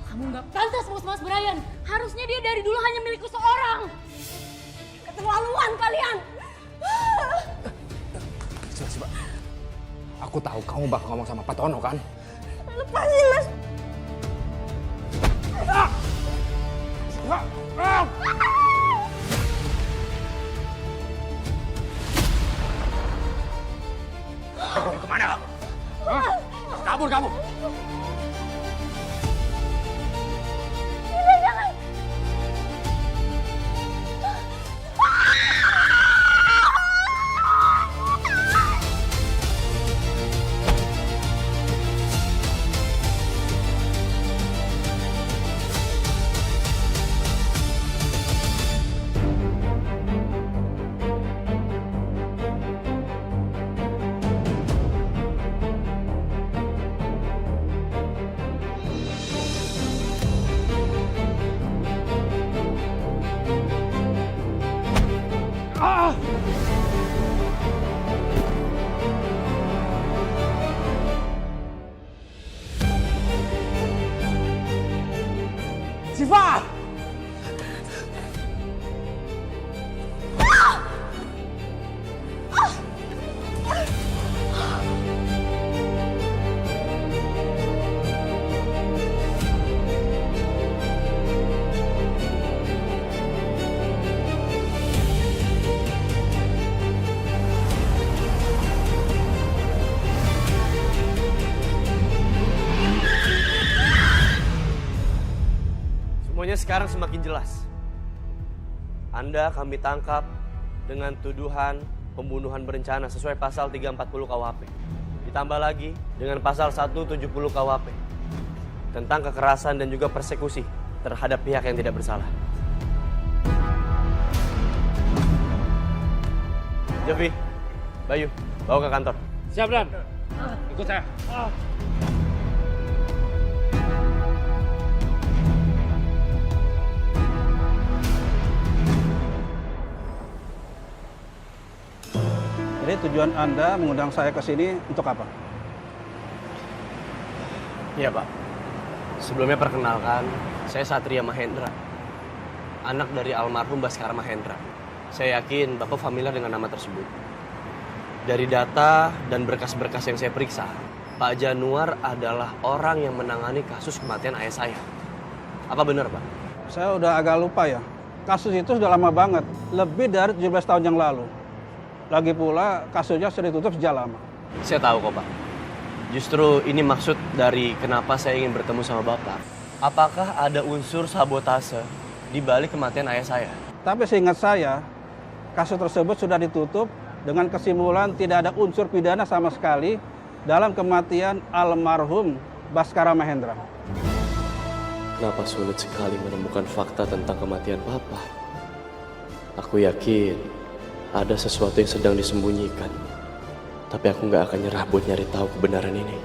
Kamu nggak pantas Mas Brian. Harusnya dia dari dulu hanya milikku seorang. Keterlaluan kalian. Syifa. Aku tahu kamu bakal ngomong sama Pak Tono, kan? Lepasin, Mas. Kemana kamu? Kabur kamu! Jangan. Syifa! Semuanya sekarang semakin jelas. Anda kami tangkap dengan tuduhan pembunuhan berencana sesuai pasal 340 KUHP. Ditambah lagi dengan pasal 170 KUHP tentang kekerasan dan juga persekusi terhadap pihak yang tidak bersalah. Jovi, Bayu, bawa ke kantor. Siap, Dan. Ikut saya. Jadi tujuan Anda mengundang saya ke sini untuk apa? Iya, Pak. Sebelumnya perkenalkan, saya Satria Mahendra. Anak dari almarhum Baskara Mahendra. Saya yakin Bapak familiar dengan nama tersebut. Dari data dan berkas-berkas yang saya periksa, Pak Januar adalah orang yang menangani kasus kematian ayah saya. Apa benar, Pak? Saya udah agak lupa ya. Kasus itu sudah lama banget, lebih dari 17 tahun yang lalu. Lagi pula kasusnya sudah ditutup sejak lama. Saya tahu kok, Pak. Justru ini maksud dari kenapa saya ingin bertemu sama Bapak. Apakah ada unsur sabotase di balik kematian ayah saya? Tapi seingat saya, kasus tersebut sudah ditutup dengan kesimpulan tidak ada unsur pidana sama sekali dalam kematian almarhum Baskara Mahendra. Kenapa sulit sekali menemukan fakta tentang kematian Papa? Aku yakin ada sesuatu yang sedang disembunyikan. Tapi aku nggak akan nyerah buat nyari tahu kebenaran ini.